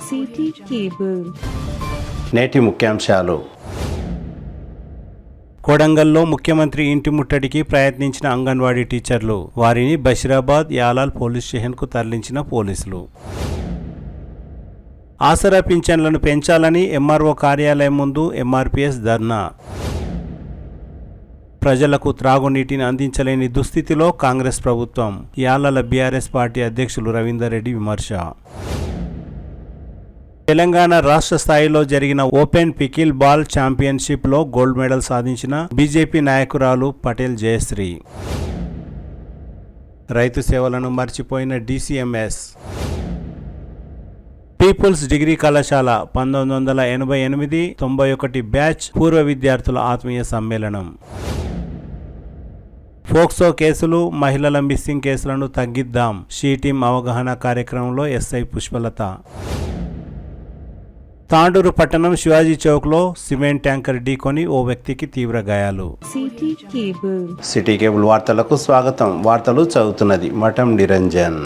City cable. నేటి ముఖ్యాంశాలు. కొడంగల్లో ముఖ్యమంత్రి ఇంటి ముట్టడికి ప్రయత్నించిన అంగన్వాడీ టీచర్లు, వారిని బషీరాబాద్ యాలాల్ పోలీస్ స్టేషన్కు తరలించిన పోలీసులు. ఆసరా పింఛన్లను పెంచాలని ఎంఆర్ఓ కార్యాలయం ముందు ఎంఆర్పీఎస్ ధర్నా. ప్రజలకు త్రాగునీటిని అందించలేని దుస్థితిలో కాంగ్రెస్ ప్రభుత్వం, యాలాల బీఆర్ఎస్ పార్టీ అధ్యక్షులు రవీందర్ రెడ్డి విమర్శ. తెలంగాణ రాష్ట్ర స్థాయిలో జరిగిన ఓపెన్ పికిల్ బాల్ ఛాంపియన్షిప్లో గోల్డ్ మెడల్ సాధించిన బీజేపీ నాయకురాలు పటేల్ జయశ్రీ. రైతు సేవలను మర్చిపోయిన డీసీఎంఎస్. పీపుల్స్ డిగ్రీ కళాశాల 1988-91 బ్యాచ్ పూర్వ విద్యార్థుల ఆత్మీయ సమ్మేళనం. ఫోక్సో కేసులు, మహిళల మిస్సింగ్ కేసులను తగ్గిద్దాం షీ టీం అవగాహన కార్యక్రమంలో ఎస్ఐ పుష్పలత. తాండూరు పట్టణం శివాజీ చౌక్లో సిమెంట్ ట్యాంకర్ ఢీకొని ఓ వ్యక్తికి తీవ్ర గాయాలు. సిటీ కేబుల్ వార్తలకు స్వాగతం. వార్తలు చదువుతున్నది మఠం నిరంజన్.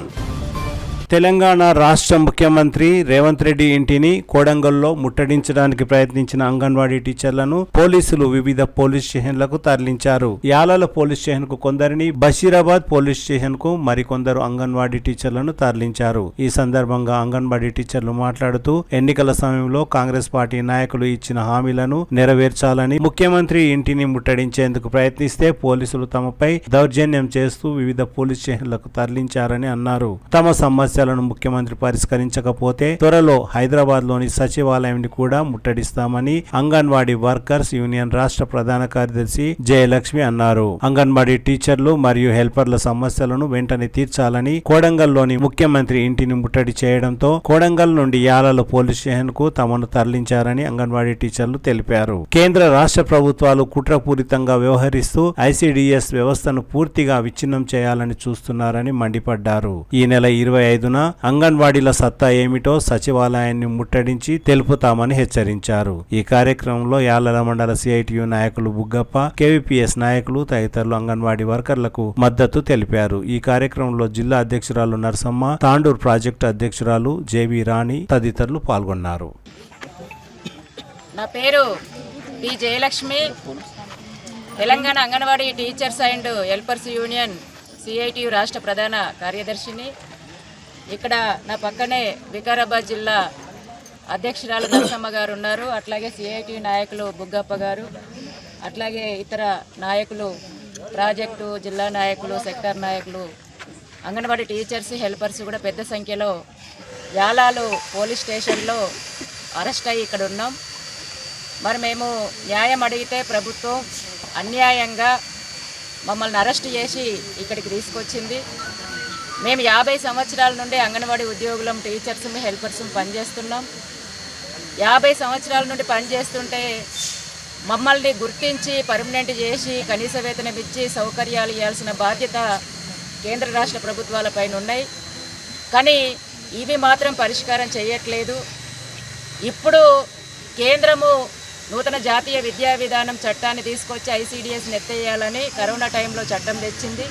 తెలంగాణ రాష్ట్ర ముఖ్యమంత్రి రేవంత్ రెడ్డి ఇంటిని కొడంగల్లో ముట్టడించడానికి ప్రయత్నించిన అంగన్వాడీ టీచర్లను పోలీసులు వివిధ పోలీస్ స్టేషన్లకు తరలించారు. యాలాల పోలీస్ స్టేషన్కు కొందరిని, బషీరాబాద్ పోలీస్ స్టేషన్కు మరికొందరు అంగన్వాడీ టీచర్లను తరలించారు. ఈ సందర్భంగా అంగన్వాడీ టీచర్లు మాట్లాడుతూ, ఎన్నికల సమయంలో కాంగ్రెస్ పార్టీ నాయకులు ఇచ్చిన హామీలను నెరవేర్చాలని, ముఖ్యమంత్రి ఇంటిని ముట్టడించేందుకు ప్రయత్నిస్తే పోలీసులు తమపై దౌర్జన్యం చేస్తూ వివిధ పోలీస్ స్టేషన్లకు తరలించారని అన్నారు. తమ సమస్యలను ముఖ్యమంత్రి పరిష్కరించకపోతే త్వరలో హైదరాబాద్ లోని సచివాలయాన్ని కూడా ముట్టడిస్తామని అంగన్వాడీ వర్కర్స్ యూనియన్ రాష్ట్ర ప్రధాన కార్యదర్శి జయలక్ష్మి అన్నారు. అంగన్వాడీ టీచర్లు మరియు హెల్పర్ల సమస్యలను వెంటనే తీర్చాలని కొడంగల్లోని ముఖ్యమంత్రి ఇంటిని ముట్టడి చేయడంతో కొడంగల్ నుండి యాలాల పోలీస్ స్టేషన్ కు తమను తరలించారని అంగన్వాడీ టీచర్లు తెలిపారు. కేంద్ర రాష్ట్ర ప్రభుత్వాలు కుట్రపూరితంగా వ్యవహరిస్తూ ఐసిడిఎస్ వ్యవస్థను పూర్తిగా విచ్ఛిన్నం చేయాలని చూస్తున్నారని మండిపడ్డారు. ఈ నెల 25న అంగన్వాడీల సత్తా ఏమిటో సచివాలయాన్ని ముట్టడించి తెలుపుతామని హెచ్చరించారు. ఈ కార్యక్రమంలో యాలాల మండల సిఐటియు నాయకులు బుగ్గప్ప, కేవీపీఎస్ నాయకులు తదితరులు అంగన్వాడీ వర్కర్లకు మద్దతు తెలిపారు. ఈ కార్యక్రమంలో జిల్లా అధ్యక్షురాలు నరసమ్మ, తాండూరు ప్రాజెక్టు అధ్యక్షురాలు జేబీ రాణి తదితరులు పాల్గొన్నారు. నా పేరు P Jayalakshmi. Telangana anganwadi teachers and helpers union CITU రాష్ట్ర ప్రధాన కార్యదర్శిని. ఇక్కడ నా పక్కనే వికారాబాద్ జిల్లా అధ్యక్షురాలు నరసమ్మ గారు ఉన్నారు. అట్లాగే సిఐటియు నాయకులు బుగ్గప్ప గారు, అట్లాగే ఇతర నాయకులు, ప్రాజెక్టు జిల్లా నాయకులు, సెక్టార్ నాయకులు, అంగన్వాడీ టీచర్స్, హెల్పర్స్ కూడా పెద్ద సంఖ్యలో యాలాలు పోలీస్ స్టేషన్లో అరెస్ట్ అయ్యి ఇక్కడ ఉన్నాం. మరి మేము న్యాయం అడిగితే ప్రభుత్వం అన్యాయంగా మమ్మల్ని అరెస్ట్ చేసి ఇక్కడికి తీసుకొచ్చింది. మేము 50 సంవత్సరాల నుండి అంగన్వాడీ ఉద్యోగులం, టీచర్స్, హెల్పర్స్ పనిచేస్తున్నాం. 50 సంవత్సరాల నుండి పనిచేస్తుంటే మమ్మల్ని గుర్తించి పర్మనెంట్ చేసి కనీస వేతనం ఇచ్చి సౌకర్యాలు ఇవ్వాల్సిన బాధ్యత కేంద్ర రాష్ట్ర ప్రభుత్వాలపైన ఉన్నాయి. కానీ ఇవి మాత్రం పరిష్కారం చేయట్లేదు. ఇప్పుడు కేంద్రము నూతన జాతీయ విద్యా విధానం చట్టాన్ని తీసుకొచ్చి ఐసిడిఎస్ని ఎత్తేయాలని కరోనా టైంలో చట్టం తెచ్చింది.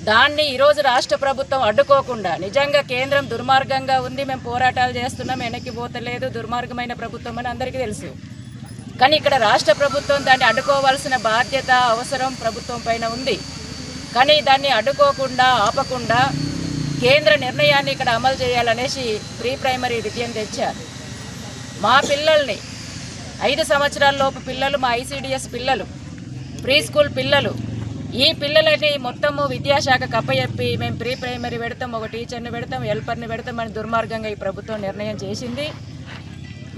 దాన్ని ఈరోజు రాష్ట్ర ప్రభుత్వం అడ్డుకోకుండా, నిజంగా కేంద్రం దుర్మార్గంగా ఉంది, మేము పోరాటాలు చేస్తున్నాం, వెనక్కి పోతలేదు, దుర్మార్గమైన ప్రభుత్వం అని అందరికీ తెలుసు. కానీ ఇక్కడ రాష్ట్ర ప్రభుత్వం దాన్ని అడ్డుకోవాల్సిన బాధ్యత, అవసరం ప్రభుత్వం పైన ఉంది. కానీ దాన్ని అడ్డుకోకుండా, ఆపకుండా కేంద్ర నిర్ణయాన్ని ఇక్కడ అమలు చేయాలనేసి ప్రీ ప్రైమరీ విద్యను తెచ్చారు. మా పిల్లల్ని 5 సంవత్సరాల లోపు పిల్లలు, మా ఐసిడిఎస్ పిల్లలు, ప్రీ స్కూల్ పిల్లలు, ఈ పిల్లలని మొత్తము విద్యాశాఖకు అప్పచెప్పి మేము ప్రీ ప్రైమరీ పెడతాం, ఒక టీచర్ని పెడతాం, హెల్పర్ని పెడతాం అని దుర్మార్గంగా ఈ ప్రభుత్వం నిర్ణయం చేసింది.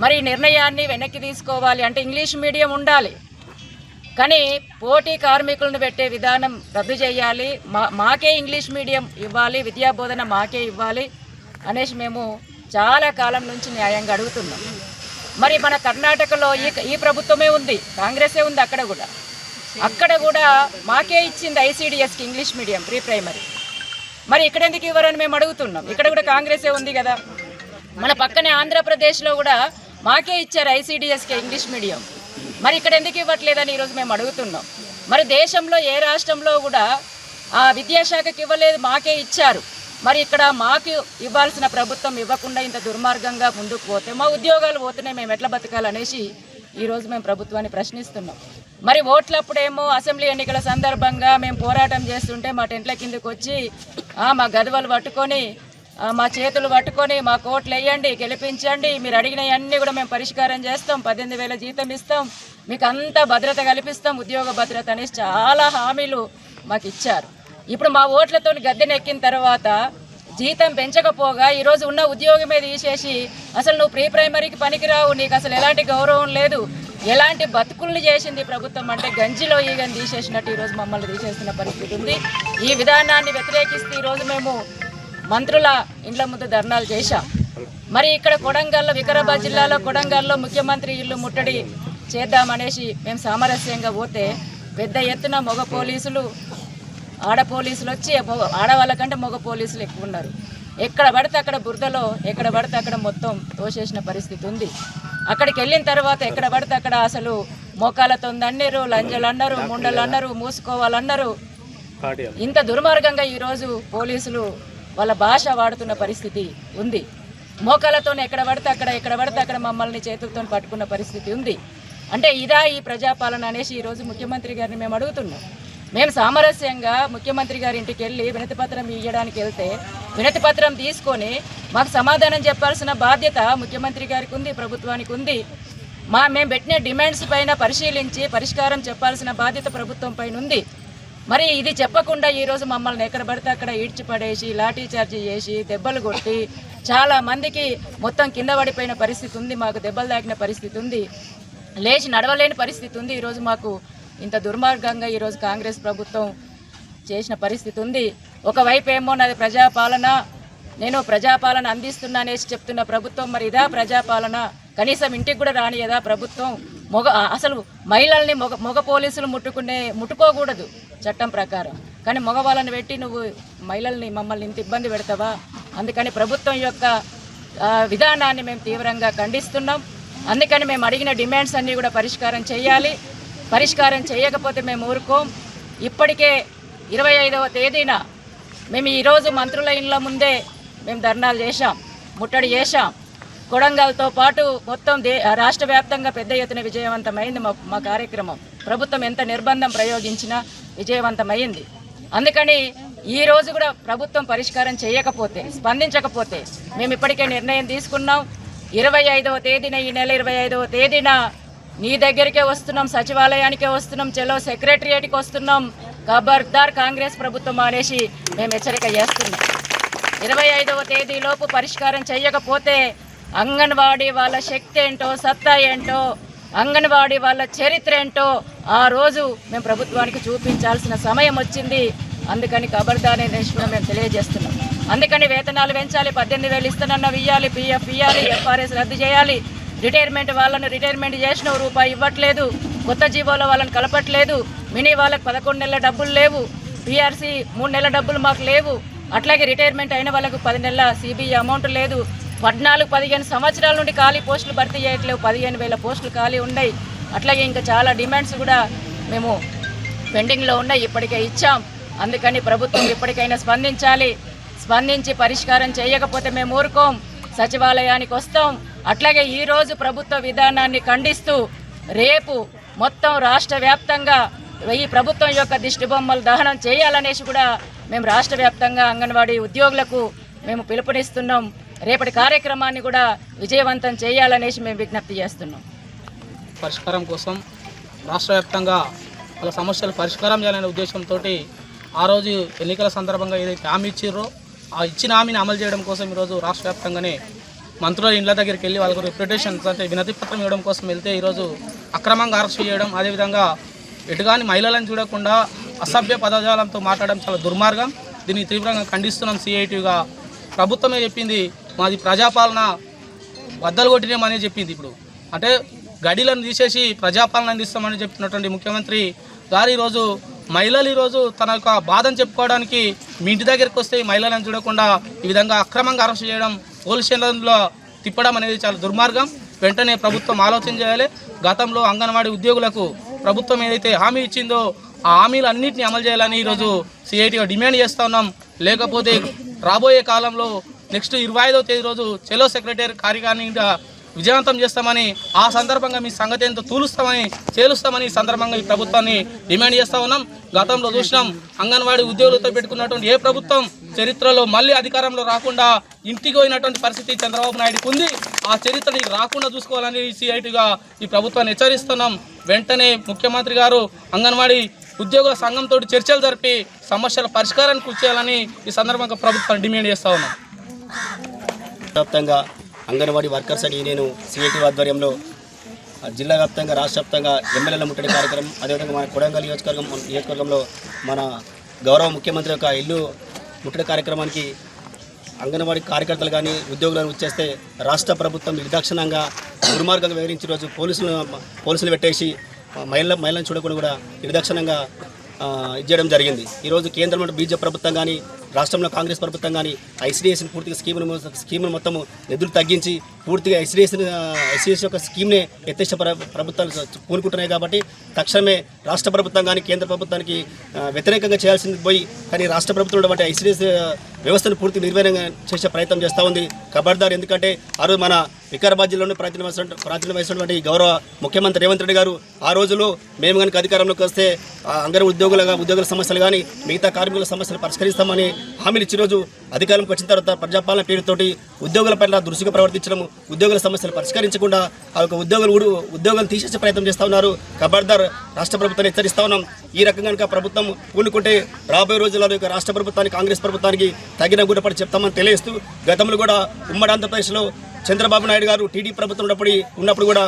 మరి ఈ నిర్ణయాన్ని వెనక్కి తీసుకోవాలి అంటే ఇంగ్లీష్ మీడియం ఉండాలి, కానీ పోటీ కార్మికులను పెట్టే విధానం రద్దు చేయాలి, మాకే ఇంగ్లీష్ మీడియం ఇవ్వాలి, విద్యాబోధన మాకే ఇవ్వాలి అనేసి మేము చాలా కాలం నుంచి న్యాయంగా అడుగుతున్నాం. మరి మన కర్ణాటకలో ఈ ప్రభుత్వమే ఉంది, కాంగ్రెసే ఉంది, అక్కడ కూడా మాకే ఇచ్చింది ఐసిడిఎస్కి ఇంగ్లీష్ మీడియం ప్రీ ప్రైమరీ. మరి ఇక్కడ ఎందుకు ఇవ్వరని మేము అడుగుతున్నాం. ఇక్కడ కూడా కాంగ్రెసే ఉంది కదా. మన పక్కనే ఆంధ్రప్రదేశ్లో కూడా మాకే ఇచ్చారు ఐసిడిఎస్కి ఇంగ్లీష్ మీడియం. మరి ఇక్కడ ఎందుకు ఇవ్వట్లేదని ఈరోజు మేము అడుగుతున్నాం. మరి దేశంలో ఏ రాష్ట్రంలో కూడా ఆ విద్యాశాఖకి ఇవ్వలేదు, మాకే ఇచ్చారు. మరి ఇక్కడ మాకు ఇవ్వాల్సిన ప్రభుత్వం ఇవ్వకుండా ఇంత దుర్మార్గంగా ముందుకు పోతే మా ఉద్యోగాలు పోతున్నాయి, మేము ఎట్లా బతకాలనేసి ఈరోజు మేము ప్రభుత్వాన్ని ప్రశ్నిస్తున్నాం. మరి ఓట్లప్పుడేమో అసెంబ్లీ ఎన్నికల సందర్భంగా మేము పోరాటం చేస్తుంటే మా టెంట్ల కిందకు వచ్చి మా గదువలు పట్టుకొని మా చేతులు పట్టుకొని మా ఓట్లు వేయండి, గెలిపించండి, మీరు అడిగినవన్నీ కూడా మేము పరిష్కారం చేస్తాం, 18,000 జీతం ఇస్తాం, మీకు అంతా భద్రత కల్పిస్తాం, ఉద్యోగ భద్రత అనేసి చాలా హామీలు మాకు ఇచ్చారు. ఇప్పుడు మా ఓట్లతో గద్దెనెక్కిన తర్వాత జీతం పెంచకపోగా ఈరోజు ఉన్న ఉద్యోగమే తీసేసి అసలు నువ్వు ప్రీ ప్రైమరీకి పనికిరావు, నీకు అసలు ఎలాంటి గౌరవం లేదు, ఎలాంటి బతుకుల్ని చేసింది ప్రభుత్వం అంటే గంజిలో ఈగని తీసేసినట్టు ఈరోజు మమ్మల్ని తీసేస్తున్న పరిస్థితి ఉంది. ఈ విధానాన్ని వ్యతిరేకిస్తూ ఈరోజు మేము మంత్రుల ఇండ్ల ముందు ధర్నాలు చేశాం. మరి ఇక్కడ కొడంగల్లో, వికారాబాద్ జిల్లాలో కొడంగల్లో ముఖ్యమంత్రి ఇల్లు ముట్టడి చేద్దామనేసి మేము సామరస్యంగా పోతే పెద్ద ఎత్తున మగ పోలీసులు, ఆడ పోలీసులు వచ్చి ఆడవాళ్ళ కంటే మగ పోలీసులు ఎక్కువ ఉన్నారు. ఎక్కడ పడితే అక్కడ బురదలో, ఎక్కడ పడితే అక్కడ మొత్తం తోసేసిన పరిస్థితి ఉంది. అక్కడికి వెళ్ళిన తర్వాత ఎక్కడ పడితే అక్కడ అసలు మోకాలతో అన్నారు, లంజలు అన్నారు, ముండలు అన్నారు, మూసుకోవాలన్నారు. ఇంత దుర్మార్గంగా ఈరోజు పోలీసులు వాళ్ళ భాష వాడుతున్న పరిస్థితి ఉంది. మోకాలతో ఎక్కడ పడితే అక్కడ మమ్మల్ని చేతులతో పట్టుకున్న పరిస్థితి ఉంది. అంటే ఇదా ఈ ప్రజాపాలన అనేసి ఈరోజు ముఖ్యమంత్రి గారిని మేము అడుగుతున్నాం. మేము సామరస్యంగా ముఖ్యమంత్రి గారి ఇంటికి వెళ్ళి వినతిపత్రం ఇవ్వడానికి వెళ్తే వినతిపత్రం తీసుకొని మాకు సమాధానం చెప్పాల్సిన బాధ్యత ముఖ్యమంత్రి గారికి ఉంది, ప్రభుత్వానికి ఉంది. మేము పెట్టిన డిమాండ్స్ పైన పరిశీలించి పరిష్కారం చెప్పాల్సిన బాధ్యత ప్రభుత్వం పైన ఉంది. మరి ఇది చెప్పకుండా ఈరోజు మమ్మల్ని ఎక్కడ పడితే అక్కడ ఈడ్చిపడేసి లాఠీ చార్జీ చేసి దెబ్బలు కొట్టి చాలా మందికి మొత్తం కింద పడిపోయిన పరిస్థితి ఉంది, మాకు దెబ్బలు తాకిన పరిస్థితి ఉంది, లేచి నడవలేని పరిస్థితి ఉంది. ఈరోజు మాకు ఇంత దుర్మార్గంగా ఈరోజు కాంగ్రెస్ ప్రభుత్వం చేసిన పరిస్థితి ఉంది. ఒకవైపు ఏమో నాది ప్రజాపాలన, నేను ప్రజాపాలన అందిస్తున్నానేసి చెప్తున్న ప్రభుత్వం మరి ఇదా ప్రజాపాలన? కనీసం ఇంటికి కూడా రానియదా ప్రభుత్వం? అసలు మహిళల్ని మగ పోలీసులు ముట్టుకోకూడదు చట్టం ప్రకారం, కానీ మగవాళ్ళని పెట్టి నువ్వు మమ్మల్ని ఇంత ఇబ్బంది పెడతావా? అందుకని ప్రభుత్వం యొక్క విధానాన్ని మేము తీవ్రంగా ఖండిస్తున్నాం. అందుకని మేము అడిగిన డిమాండ్స్ అన్నీ కూడా పరిష్కారం చేయాలి. పరిష్కారం చేయకపోతే మేము ఊరుకోం. ఇప్పటికే 25వ తేదీన మేము ఈరోజు మంత్రుల ఇండ్ల ముందే మేము ధర్నాలు చేశాం, ముట్టడి చేశాం. కొడంగల్తో పాటు మొత్తం రాష్ట్ర వ్యాప్తంగా పెద్ద ఎత్తున విజయవంతమైంది మా కార్యక్రమం. ప్రభుత్వం ఎంత నిర్బంధం ప్రయోగించినా విజయవంతమైంది. అందుకని ఈ రోజు కూడా ప్రభుత్వం పరిష్కారం చేయకపోతే, స్పందించకపోతే మేము ఇప్పటికే నిర్ణయం తీసుకున్నాం. 25వ తేదీన, ఈ నెల 25వ తేదీన నీ దగ్గరికే వస్తున్నాం, సచివాలయానికే వస్తున్నాం, చెలో సెక్రటరియేట్కి వస్తున్నాం, ఖబర్దార్ కాంగ్రెస్ ప్రభుత్వం అనేసి మేము హెచ్చరిక చేస్తున్నాం. 25వ తేదీలోపు పరిష్కారం చేయకపోతే అంగన్వాడీ వాళ్ళ శక్తి ఏంటో, సత్తా ఏంటో, అంగన్వాడీ వాళ్ళ చరిత్ర ఏంటో ఆ రోజు మేము ప్రభుత్వానికి చూపించాల్సిన సమయం వచ్చింది. అందుకని ఖబర్దార్ అనేసి కూడా మేము తెలియజేస్తున్నాం. అందుకని వేతనాలు పెంచాలి, 18,000 ఇస్తానన్నవి ఇవ్వాలి, పిఎఫ్ ఇవ్వాలి, ఎఫ్ఆర్ఎస్ రద్దు చేయాలి. రిటైర్మెంట్ వాళ్ళను రిటైర్మెంట్ చేసిన రూపాయి ఇవ్వట్లేదు, కొత్త జీవోలో వాళ్ళని కలపట్లేదు, మినీ వాళ్ళకి 11 నెలల డబ్బులు లేవు, పిఆర్సీ 3 నెలల డబ్బులు మాకు లేవు. అట్లాగే రిటైర్మెంట్ అయిన వాళ్ళకు 10 నెలల సిబిఐ అమౌంట్ లేదు. 14-15 సంవత్సరాల నుండి ఖాళీ పోస్టులు భర్తీ చేయట్లేవు, 15,000 పోస్టులు ఖాళీ ఉన్నాయి. అట్లాగే ఇంకా చాలా డిమాండ్స్ కూడా మేము పెండింగ్లో ఉన్నాయి, ఇప్పటికే ఇచ్చాం. అందుకని ప్రభుత్వం ఇప్పటికైనా స్పందించాలి. స్పందించి పరిష్కారం చేయకపోతే మేము ఊరుకోం, సచివాలయానికి వస్తాం. అట్లాగే ఈరోజు ప్రభుత్వ విధానాన్ని ఖండిస్తూ రేపు మొత్తం రాష్ట్ర వ్యాప్తంగా ఈ ప్రభుత్వం యొక్క దిష్టి బొమ్మలు దహనం చేయాలనేసి కూడా మేము రాష్ట్ర వ్యాప్తంగా అంగన్వాడీ ఉద్యోగులకు మేము పిలుపునిస్తున్నాం. రేపటి కార్యక్రమాన్ని కూడా విజయవంతం చేయాలనేసి మేము విజ్ఞప్తి చేస్తున్నాం. పరిష్కారం కోసం రాష్ట్ర వ్యాప్తంగా వాళ్ళ సమస్యలు పరిష్కారం చేయాలనే ఉద్దేశంతో ఆ రోజు ఎన్నికల సందర్భంగా ఏదైతే హామీ ఇచ్చిర్రో ఆ ఇచ్చిన హామీని అమలు చేయడం కోసం ఈరోజు రాష్ట్ర వ్యాప్తంగానే మంత్రుల ఇండ్ల దగ్గరికి వెళ్ళి వాళ్ళకు రిప్రజెంటేషన్స్ అంటే వినతి పత్రం ఇవ్వడం కోసం వెళ్తే ఈరోజు అక్రమంగా అరెస్ట్ చేయడం, అదేవిధంగా ఎటుగాని మహిళలను చూడకుండా అసభ్య పదజాలంతో మాట్లాడడం చాలా దుర్మార్గం. దీన్ని తీవ్రంగా ఖండిస్తున్నాం. సిఐటిగా ప్రభుత్వమే చెప్పింది మాది ప్రజాపాలన వద్దలు కొట్టినామని చెప్పింది. ఇప్పుడు అంటే గడిలను తీసేసి ప్రజాపాలన అందిస్తామని చెప్తున్నటువంటి ముఖ్యమంత్రి గారు ఈరోజు మహిళలు ఈరోజు తన యొక్క బాధను చెప్పుకోవడానికి మీ ఇంటి దగ్గరికి వస్తే మహిళలను చూడకుండా ఈ విధంగా అక్రమంగా అరెస్ట్ చేయడం, పోలీస్ స్టేషన్లో తిప్పడం అనేది చాలా దుర్మార్గం. వెంటనే ప్రభుత్వం ఆలోచన చేయాలి. గతంలో అంగన్వాడీ ఉద్యోగులకు ప్రభుత్వం ఏదైతే హామీ ఇచ్చిందో ఆ హామీలు అన్నింటినీ అమలు చేయాలని ఈరోజు సిఐటిగా డిమాండ్ చేస్తూ ఉన్నాం. లేకపోతే రాబోయే కాలంలో నెక్స్ట్ 25వ తేదీ రోజు చెలో సెక్రటరీ కార్యకారిణిగా విజయవంతం చేస్తామని, ఆ సందర్భంగా మీ సంగతి ఎంతో చేలుస్తామని ఈ సందర్భంగా ఈ ప్రభుత్వాన్ని డిమాండ్ చేస్తూ ఉన్నాం. గతంలో చూసినాం, అంగన్వాడీ ఉద్యోగులతో పెట్టుకున్నటువంటి ఏ ప్రభుత్వం చరిత్రలో మళ్ళీ అధికారంలో రాకుండా ఇంటికి పోయినటువంటి పరిస్థితి చంద్రబాబు నాయుడుకు ఉంది. ఆ చరిత్రని రాకుండా చూసుకోవాలని సిఐటిగా ఈ ప్రభుత్వాన్ని హెచ్చరిస్తున్నాం. వెంటనే ముఖ్యమంత్రి గారు అంగన్వాడీ ఉద్యోగుల సంఘంతో చర్చలు జరిపి సమస్యల పరిష్కారానికి కృషి చేయాలని ఈ సందర్భంగా ప్రభుత్వాన్ని డిమాండ్ చేస్తూ ఉన్నాం. వ్యాప్తంగా anganwadi workers and union CIT ఆధ్వర్యంలో జిల్లా వ్యాప్తంగా రాష్ట్ర వ్యాప్తంగా ఎమ్మెల్యేల ముట్టడి కార్యక్రమం, అదేవిధంగా మన కొడంగల్ నియోజకవర్గంలో మన గౌరవ ముఖ్యమంత్రి యొక్క ఇల్లు ముట్టడి కార్యక్రమానికి అంగన్వాడీ కార్యకర్తలు కానీ ఉద్యోగులను వచ్చేస్తే రాష్ట్ర ప్రభుత్వం నిర్దాక్షిణంగా దుర్మార్గంగా వివరించి రోజు పోలీసులు పెట్టేసి మహిళలను చూడకుండా కూడా నిర్దాక్షిణంగా ఇచ్చేయడం జరిగింది. ఈరోజు కేంద్రంలో బీజేపీ ప్రభుత్వం కానీ రాష్ట్రంలో కాంగ్రెస్ ప్రభుత్వం కానీ ఐసీడీఎస్ని పూర్తిగా స్కీమును మొత్తము నిధులు తగ్గించి పూర్తిగా ఐసీడీఎస్ యొక్క స్కీమ్నే ఎత్తేసే ప్రభుత్వాలు పూనుకుంటున్నాయి. కాబట్టి తక్షణమే రాష్ట్ర ప్రభుత్వం కానీ కేంద్ర ప్రభుత్వానికి వ్యతిరేకంగా చేయాల్సింది పోయి, కానీ రాష్ట్ర ప్రభుత్వంలో బట్టి ఐసీడీఎస్ వ్యవస్థను పూర్తి నిర్వీర్యంగా చేసే ప్రయత్నం చేస్తూ ఉంది. ఖబర్దార్. ఎందుకంటే ఆ రోజు మన వికారాబాద్ జిల్లాలోని ప్రాతినిధ్యం వహిస్తున్నటువంటి గౌరవ ముఖ్యమంత్రి రేవంత్ రెడ్డి గారు ఆ రోజులో మేము కనుక అధికారంలోకి వస్తే అంగన్వాడీ ఉద్యోగుల సమస్యలు కానీ మిగతా కార్మికుల సమస్యలు పరిష్కరిస్తామని హామీలు ఇచ్చి రోజు అధికారంలోకి వచ్చిన తర్వాత ప్రజాపాలన పేరుతోటి ఉద్యోగుల పట్ల దురుసుగా ప్రవర్తించడం, ఉద్యోగుల సమస్యలు పరిష్కరించకుండా ఆ యొక్క ఉద్యోగాలు తీసేసే ప్రయత్నం చేస్తూ ఉన్నారు. ఖబర్దార్. రాష్ట్ర ప్రభుత్వాన్ని హెచ్చరిస్తూ ఉన్నాం. ఈ రకంగా కనుక ప్రభుత్వం పూనుకుంటే రాబోయే రోజుల్లో రాష్ట్ర ప్రభుత్వానికి కాంగ్రెస్ ప్రభుత్వానికి తగిన గుణపడి చెప్తామని తెలియజేస్తూ, గతంలో కూడా ఉమ్మడి ఆంధ్రప్రదేశ్లో చంద్రబాబు నాయుడు గారు టీడీపీ ప్రభుత్వం ఉన్నప్పుడు కూడా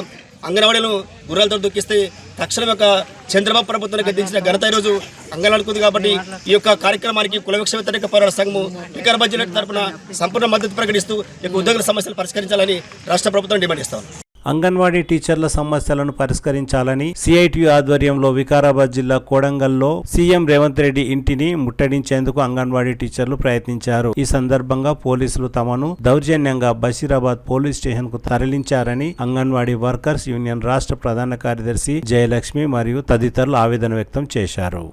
అంగన్వాడీలను గుర్రాలతో దొక్కిస్తే తక్షణం యొక్క చంద్రబాబు ప్రభుత్వానికి దించిన ఘనత ఈరోజు అంగన్వాడీకి ఉంది. కాబట్టి ఈ యొక్క కార్యక్రమానికి కులవిక్ష వ్యతిరేక పోరాట సంఘము వికారాబాద్ జిల్లా తరఫున సంపూర్ణ మద్దతు ప్రకటిస్తూ ఈ యొక్క ఉద్యోగుల సమస్యలు పరిష్కరించాలని రాష్ట్ర ప్రభుత్వం డిమాండ్ చేస్తాం. అంగన్వాడీ టీచర్ల సమస్యలను పరిష్కరించాలని సిఐటియు ఆధ్వర్యంలో వికారాబాద్ జిల్లా కోడంగల్లో సీఎం రేవంత్ రెడ్డి ఇంటిని ముట్టడించేందుకు అంగన్వాడీ టీచర్లు ప్రయత్నించారు. ఈ సందర్భంగా పోలీసులు తమను దౌర్జన్యంగా బషీరాబాద్ పోలీస్ స్టేషన్ కు తరలించారని అంగన్వాడీ వర్కర్స్ యూనియన్ రాష్ట్ర ప్రధాన కార్యదర్శి జయలక్ష్మి మరియు తదితరులు ఆవేదన వ్యక్తం చేశారు.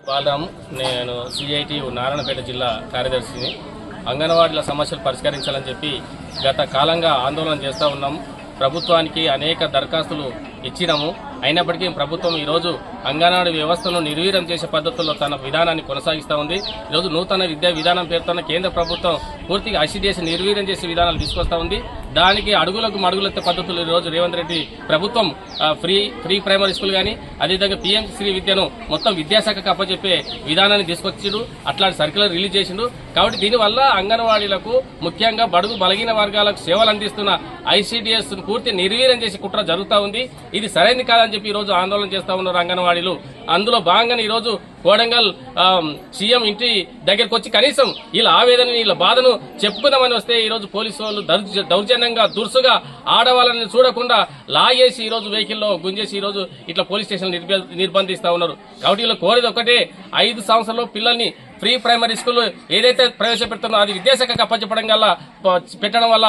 బాలరాము, నేను సిఐటియు నారాయణపేట జిల్లా కార్యదర్శిని. అంగన్వాడీల సమస్యలు పరిష్కరించాలని చెప్పి గత కాలంగా ఆందోళన చేస్తూ ఉన్నాం. ప్రభుత్వానికి అనేక దరఖాస్తులు ఇచ్చినాము. అయినప్పటికీ ప్రభుత్వం ఈరోజు అంగన్వాడీ వ్యవస్థను నిర్వీర్యం చేసే పద్ధతుల్లో తన విధానాన్ని కొనసాగిస్తూ ఉంది. ఈరోజు నూతన విద్యా విధానం పేరుతోన్న కేంద్ర ప్రభుత్వం పూర్తిగా ఐసీడీఎస్ నిర్వీర్యం చేసే విధానాలు తీసుకొస్తా ఉంది. దానికి అడుగులకు మడుగులెత్తే పద్ధతులు ఈరోజు రేవంత్ రెడ్డి ప్రభుత్వం ఫ్రీ ప్రైమరీ స్కూల్ కానీ అదేవిధంగా పీఎం శ్రీ విద్యను మొత్తం విద్యాశాఖకు అప్పచెప్పే విధానాన్ని తీసుకొచ్చిండు. అట్లాంటి సర్క్యులర్ రిలీజ్ చేసిండు. కాబట్టి దీనివల్ల అంగన్వాడీలకు ముఖ్యంగా బడుగు బలహీన వర్గాలకు సేవలు అందిస్తున్న ఐసీడీఎస్ పూర్తి నిర్వీర్యం చేసే కుట్ర జరుగుతూ ఉంది. ఇది సరైనది కాదని చెప్పి ఈరోజు ఆందోళన చేస్తూ ఉన్నారు అంగన్వాడీలు. అందులో భాగంగా ఈరోజు కోడంగల్ సీఎం ఇంటి దగ్గరకు వచ్చి కనీసం వీళ్ళ ఆవేదనని వీళ్ళ బాధను చెప్పుకుందామని వస్తే ఈరోజు పోలీసు వాళ్ళు దౌర్జన్యంగా దురుసుగా ఆడవాళ్ళని చూడకుండా లాగేసి ఈరోజు వెహికల్లో గుంజేసి ఈరోజు ఇట్లా పోలీస్ స్టేషన్ నిర్బంధిస్తా ఉన్నారు. కాబట్టి వీళ్ళు కోరేది ఒకటే, 5 సంవత్సరాల్లో పిల్లల్ని ప్రీ ప్రైమరీ స్కూల్ ఏదైతే ప్రవేశపెడుతుందో అది విద్యాశాఖకు పెట్టడం వల్ల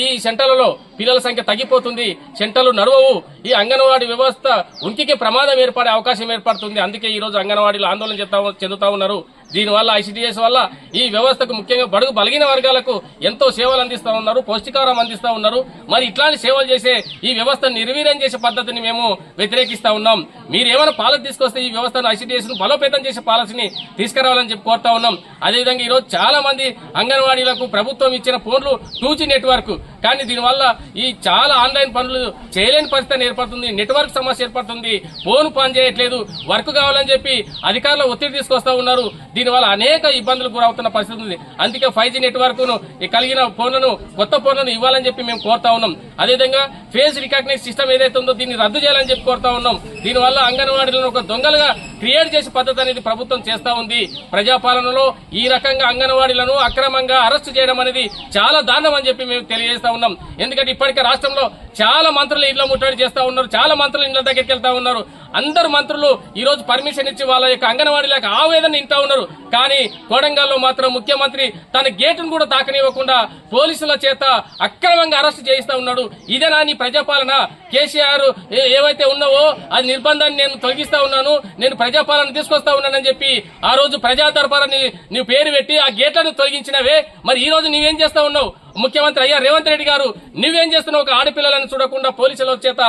ఈ సెంటర్లలో పిల్లల సంఖ్య తగ్గిపోతుంది, సెంటర్లు నడవవు, ఈ అంగన్వాడీ వ్యవస్థ ఉనికికి ప్రమాదం ఏర్పడే అవకాశం ఏర్పడుతుంది. అందుకే ఈ రోజు అంగన్వాడీలు ఆందోళన చెందుతా ఉన్నారు. దీనివల్ల ఐసిడిఎస్ వల్ల ఈ వ్యవస్థకు ముఖ్యంగా బడుగు బలిగిన వర్గాలకు ఎంతో సేవలు అందిస్తూ ఉన్నారు, పౌష్టికాహారం అందిస్తూ ఉన్నారు. మరి ఇట్లాంటి సేవలు చేసే ఈ వ్యవస్థను నిర్వీర్యం చేసే పద్ధతిని మేము వ్యతిరేకిస్తా ఉన్నాం. మీరేమైనా పాలసీ తీసుకొస్తే ఈ వ్యవస్థను ఐసిడిఎస్ ను బలోపేతం చేసే పాలసీని తీసుకురావాలని చెప్పి కోరుతా ఉన్నాం. అదేవిధంగా ఈరోజు చాలా మంది అంగన్వాడీలకు ప్రభుత్వం ఇచ్చిన ఫోన్లు 2G నెట్వర్క్, కానీ దీనివల్ల ఈ చాలా ఆన్లైన్ పనులు చేయలేని పరిస్థితి ఏర్పడుతుంది, నెట్వర్క్ సమస్య ఏర్పడుతుంది, ఫోన్ పని చేయట్లేదు, వర్క్ కావాలని చెప్పి అధికారులు ఒత్తిడి తీసుకొస్తా ఉన్నారు. దీనివల్ల అనేక ఇబ్బందులు గురవుతున్న పరిస్థితి ఉంది. అందుకే 5G నెట్వర్క్ ను కలిగిన ఫోన్లను కొత్త ఫోన్లను ఇవ్వాలని చెప్పి మేము కోరుతా ఉన్నాం. అదేవిధంగా ఫేస్ రికగ్నైజ్ సిస్టమ్ ఏదైతే ఉందో దీన్ని రద్దు చేయాలని చెప్పి కోరుతా ఉన్నాం. దీనివల్ల అంగన్వాడీలను ఒక దొంగలుగా క్రియేట్ చేసే పద్ధతి అనేది ప్రభుత్వం చేస్తా ఉంది. ప్రజాపాలనలో ఈ రకంగా అంగన్వాడీలను అక్రమంగా అరెస్టు చేయడం అనేది చాలా దారుణం అని చెప్పి మేము తెలియజేస్తా ఉన్నాం. ఎందుకంటే ఇప్పటికే రాష్ట్రంలో చాలా మంత్రులు ఇళ్ల ముట్టడి చేస్తా ఉన్నారు, చాలా మంత్రులు ఇళ్ల దగ్గరికి వెళ్తా ఉన్నారు. అందరు మంత్రులు ఈ రోజు పర్మిషన్ ఇచ్చి వాళ్ళ యొక్క అంగన్వాడీలకు ఆవేదన వింటా ఉన్నారు. కానీ కోడంగల్లో మాత్రం ముఖ్యమంత్రి తన గేటును కూడా తాకనివ్వకుండా పోలీసుల చేత అక్రమంగా అరెస్టు చేయిస్తా ఉన్నాడు. ఇదేనా నీ ప్రజాపాలన? కేసీఆర్ ఏవైతే ఉన్నావో అది నిర్బంధాన్ని నేను తొలగిస్తా ఉన్నాను, నేను ప్రజాపాలన తీసుకొస్తా ఉన్నానని చెప్పి ఆ రోజు ప్రజా దర్బారాన్ని నీవు పేరు పెట్టి ఆ గేట్లను తొలగించినవే. మరి ఈ రోజు నీవేం చేస్తా ఉన్నావు? ముఖ్యమంత్రి అయ్యా రేవంత్ రెడ్డి గారు, నువ్వేం చేస్తున్నావు? ఒక ఆడపిల్లలను చూడకుండా పోలీసుల చేత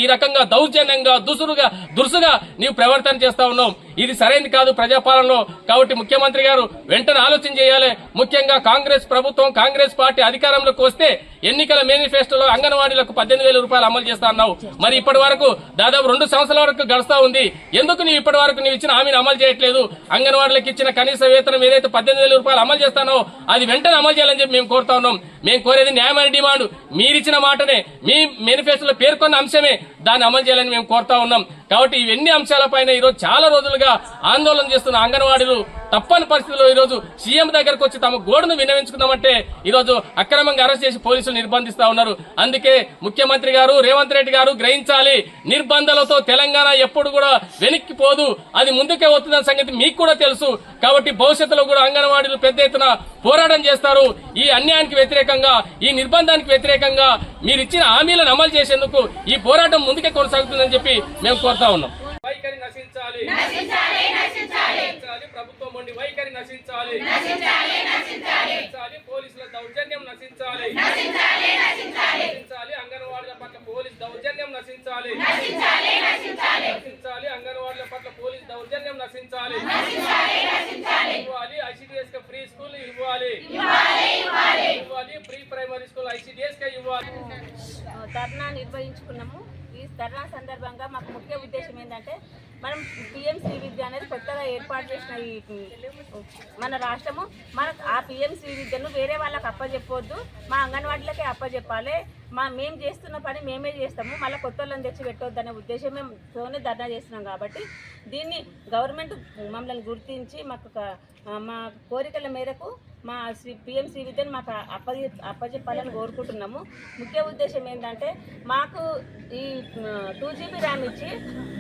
ఈ రకంగా దౌర్జన్యంగా దురుసుగా నీవు ప్రవర్తన చేస్తా ఉన్నావు. ఇది సరైనది కాదు ప్రజాపాలనలో. కాబట్టి ముఖ్యమంత్రి గారు వెంటనే ఆలోచన చేయాలి. ముఖ్యంగా కాంగ్రెస్ ప్రభుత్వం, కాంగ్రెస్ పార్టీ అధికారంలోకి వస్తే ఎన్నికల మేనిఫెస్టోలో అంగన్వాడీలకు 18,000 రూపాయలు అమలు చేస్తా అన్నావు. మరి ఇప్పటి వరకు దాదాపు 2 సంవత్సరాల వరకు గడుస్తా ఉంది. ఎందుకు నీవు ఇప్పటి వరకు నీవు ఇచ్చిన హామీని అమలు చేయట్లేదు? అంగన్వాడీలకు ఇచ్చిన కనీస వేతనం ఏదైతే 18,000 రూపాయలు అమలు చేస్తానో అది వెంటనే అమలు చేయాలని చెప్పి మేము కోరుతా ఉన్నాం. మేము కోరేది న్యాయమైన డిమాండ్. మీరిచ్చిన మాటనే, మీ మేనిఫెస్టోలో పేర్కొన్న అంశమే, దాన్ని అమలు చేయాలని మేము కోరుతా ఉన్నాం. కాబట్టి ఇవన్నీ అంశాలపైన ఈరోజు చాలా రోజులుగా ఆందోళన చేస్తున్న అంగన్వాడీలు తప్పని పరిస్థితుల్లో ఈరోజు సీఎం దగ్గరకు వచ్చి తమ గోడును విన్నవించుకుందామంటే ఈరోజు అక్రమంగా అరెస్ట్ చేసి పోలీసులు నిర్బంధిస్తా ఉన్నారు. అందుకే ముఖ్యమంత్రి గారు, రేవంత్ రెడ్డి గారు గ్రహించాలి, నిర్బంధాలతో తెలంగాణ ఎప్పుడు కూడా వెనక్కిపోదు, అది ముందుకే వస్తుందన్న సంగతి మీకు కూడా తెలుసు. కాబట్టి భవిష్యత్తులో కూడా అంగన్వాడీలు పెద్ద ఎత్తున పోరాటం చేస్తారు. ఈ అన్యాయానికి వ్యతిరేకంగా, ఈ నిర్బంధానికి వ్యతిరేకంగా మీరు ఇచ్చిన హామీలను అమలు చేసేందుకు ఈ పోరాటం ముందుకే కొనసాగుతుందని చెప్పి మేము కోరుతా ఉన్నాం. వైఖరి నశించాలి, ప్రభుత్వం మొండి వైఖరి నశించాలి, పోలీసుల దౌర్జన్యం నశించాలి, అంగన్వాడీల పట్ల పోలీస్ దౌర్జన్యం నశించాలి, అంగన్వాడీల పట్ల పోలీస్ దౌర్జన్యం నశించాలి, ఇవ్వాలి ఐసిడిఎస్ కి ఫ్రీ స్కూల్ ఇవ్వాలి, ప్రీ ప్రైమరీ స్కూల్ ఐసిడిఎస్ కి ఇవ్వాలి. ధర్నా నిర్వహించుకున్నాము. ఈ ధర్నా సందర్భంగా మాకు ముఖ్య ఉద్దేశం ఏంటంటే, మనం పిఎంసి విద్య అనేది కొత్తగా ఏర్పాటు చేసిన ఈ మన రాష్ట్రము, మన ఆ పిఎంసి విద్యను వేరే వాళ్ళకి అప్పచెప్పొద్దు, మా అంగన్వాడీలకే అప్పచెప్పాలి. మేము చేస్తున్న పని మేమే చేస్తాము, మళ్ళీ కొత్త వాళ్ళని తెచ్చి పెట్టొద్దు అనే ఉద్దేశంతోనే ధర్నా చేస్తున్నాం. కాబట్టి దీన్ని గవర్నమెంట్ మమ్మల్ని గుర్తించి మా కోరికల మేరకు మా పిఎంసి విద్యను మాకు అప్పచెప్పాలని కోరుకుంటున్నాము. ముఖ్య ఉద్దేశం ఏంటంటే, మాకు ఈ 2GB ర్యామ్ ఇచ్చి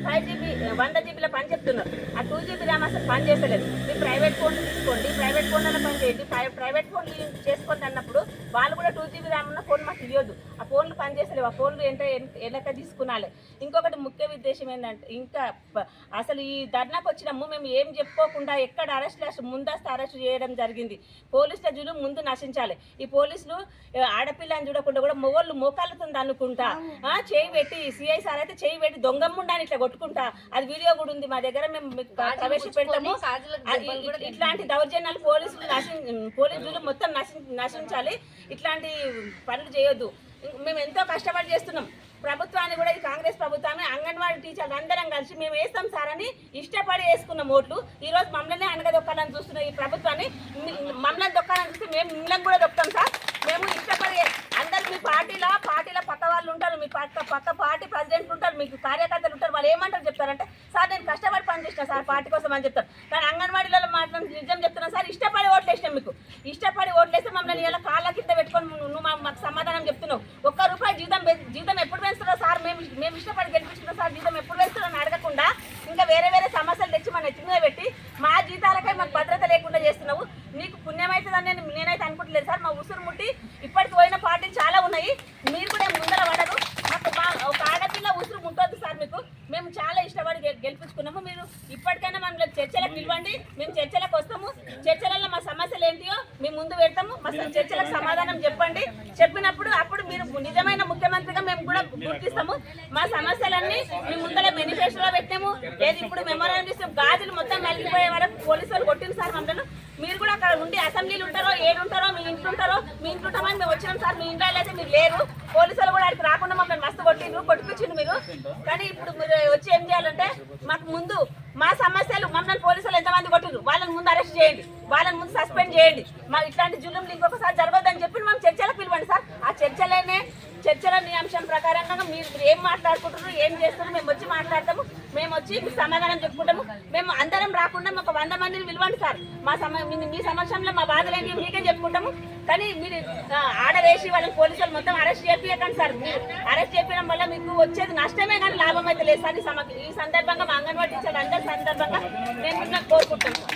5GB 100 GBలో పని చెప్తున్నారు. ఆ 2GB ర్యామ్ అసలు పని చేస్తలేదు. మీరు ప్రైవేట్ ఫోన్లు తీసుకోండి, ప్రైవేట్ ఫోన్లలో పని చేయండి, ప్రైవేట్ ఫోన్లు చేసుకోండి అన్నప్పుడు వాళ్ళు కూడా 2GB ర్యామ్ ఉన్న ఫోన్ మాకు ఇవ్వద్దు. ఆ ఫోన్లు పని చేస్తలేవు, ఆ ఫోన్లు ఎలాగ తీసుకున్నాలి. ఇంకొకటి ముఖ్య ఉద్దేశం ఏంటంటే, ఇంకా అసలు ఈ ధర్నాకు వచ్చినాము మేము ఏం చెప్పుకోకుండా ఎక్కడ ముందస్తు అరెస్ట్ చేయడం జరిగింది. పోలీసుల జులుం ముందు నశించాలి. ఈ పోలీసులు ఆడపిల్లని చూడకుండా కూడా మొగోళ్ళు మోకాళ్ళతో అనుకుంటా చేయి పెట్టి, సిఐ సార్ అయితే చేయి పెట్టి దొంగమ్ముండాని ఇట్లా కొట్టుకుంటా, అది వీడియో కూడా ఉంది మా దగ్గర, మేము ప్రవేశపెడతాము. ఇట్లాంటి దౌర్జన్యాలు పోలీసు జులుం మొత్తం నశించాలి. ఇట్లాంటి పనులు చేయొద్దు. మేము ఎంతో కష్టపడి చేస్తున్నాం. ప్రభుత్వాన్ని కూడా, ఈ కాంగ్రెస్ ప్రభుత్వాన్ని అంగన్వాడీ టీచర్లు అందరం కలిసి మేము వేస్తాం సార్ అని ఇష్టపడి వేసుకున్న ఓట్లు ఈరోజు మమ్మల్ని అనగదొక్కాలని చూస్తున్న ఈ ప్రభుత్వాన్ని, మమ్మల్ని దొక్కాలని చూస్తే మేము మిమ్మల్ని కూడా దొక్కుతాం సార్. మేము ఇష్టపడి అందరు ప్లస్ మీ పార్టీలో పక్క వాళ్ళు ఉంటారు, మీ పక్క పార్టీ ప్రెసిడెంట్ ఉంటారు, మీకు కార్యకర్తలు ఉంటారు. వాళ్ళు ఏమంటారు చెప్తారంటే, సార్ నేను కష్టపడి పనిచేసిన సార్ పార్టీ కోసం అని చెప్తారు. కానీ అంగన్వాడీలలో మాత్రం నిజం చెప్తున్నాను సార్, ఇష్టపడి ఓట్లు వేసినాం. మీకు ఇష్టపడి ఓట్లు వేస్తే మమ్మల్ని ఇలా కాళ్ళ కింద పెట్టుకొని నువ్వు మాకు సమాధానం చెప్తున్నావు. ₹1 జీతం ఎప్పుడు పెంచుతున్నావు సార్, మేము ఇష్టపడి గెలిపించుకున్నాం సార్, జీతం ఎప్పుడు పెంచుతున్నావు అని అడగకుండా ఇంకా వేరే సమస్యలు తెచ్చి మన ఎత్తి మీద పెట్టి మా జీతాలకై మాకు భద్రత లేకుండా చేస్తున్నావు. నీకు పుణ్యం అవుతుందని నేనైతే అనుకుంటలేదు సార్. మా ఉసురు ముట్టి ఇప్పటికి పోయిన పార్టీలు చాలా ఉన్నాయి, మీరు కూడా ముందర పడరు. మాకు ఒక ఆడపిల్ల ఉసురు ముట్టొద్దు సార్. మేము చాలా ఇష్టపడి గెలిపించుకున్నాము. మీరు ఇప్పటికైనా మమ్మల్ని చర్చలకు నిలవండి, మేము చర్చలకు వస్తాము. చర్చలలో మా సమస్యలు ఏంటియో మేము ముందు పెడతాము. మా చర్చలకు సమాధానం చెప్పండి. చెప్పినప్పుడు అప్పుడు మీరు నిజమైన ముఖ్యమంత్రిగా మేము కూడా గుర్తిస్తాము. మా సమస్యలన్నీ మేము ముందర మేనిఫెస్టోలో పెట్టాము. ఏది ఇప్పుడు మెమోరాండం ఇస్తాం, గాజులు మొత్తం కలిగిపోయే వరకు పోలీసు వాళ్ళు కొట్టింది సార్ మమ్మల్ని. మీరు కూడా అక్కడ ఉండి అసెంబ్లీలు ఉంటారో ఏడుంటారో మీ ఇంట్లో ఉంటామని మేము వచ్చినాం సార్. మీ ఇంట్లో అయితే మీరు లేరు. పోలీసులు కూడా అక్కడికి రాకుండా మమ్మల్ని మస్తు కొట్టిపించిండు మీరు. కానీ ఇప్పుడు మీరు వచ్చి ఏం చేయాలంటే మాకు ముందు మా సమస్యలు, మమ్మల్ని పోలీసులు ఎంతమంది కొట్టిరు వాళ్ళని ముందు అరెస్ట్ చేయండి, వాళ్ళని ముందు సస్పెండ్ చేయండి. మా ఇట్లాంటి జులుంలు ఇంకొకసారి జరగదని చెప్పి మేము చర్చలకు పిలవండి సార్. ఆ చర్చల అంశం ప్రకారంగా మీరు ఏం మాట్లాడుకుంటున్నారు, ఏం చేస్తున్నారు, మేము వచ్చి మాట్లాడతాము. మేము వచ్చి సమాధానం చెప్పుకుంటాము. మేము అందరం రాకుండా ఒక 100 మందిని పిలవండి సార్. మీ సమక్షంలో మా బాధలు ఏంటి మీకే చెప్పుకుంటాము. కానీ మీరు ఆర్డర్ వేసి వాళ్ళని పోలీసులు మొత్తం అరెస్ట్ చేయకండి సార్. మీరు అరెస్ట్ చేయడం వల్ల మీకు వచ్చేది నష్టమే కానీ లాభం అయితే లేదు సార్. ఈ సందర్భంగా మా అంగన్వాడీ టీచర్లు అందరి సందర్భంగా నేను మిమ్మల్ని కోరుకుంటాను సార్.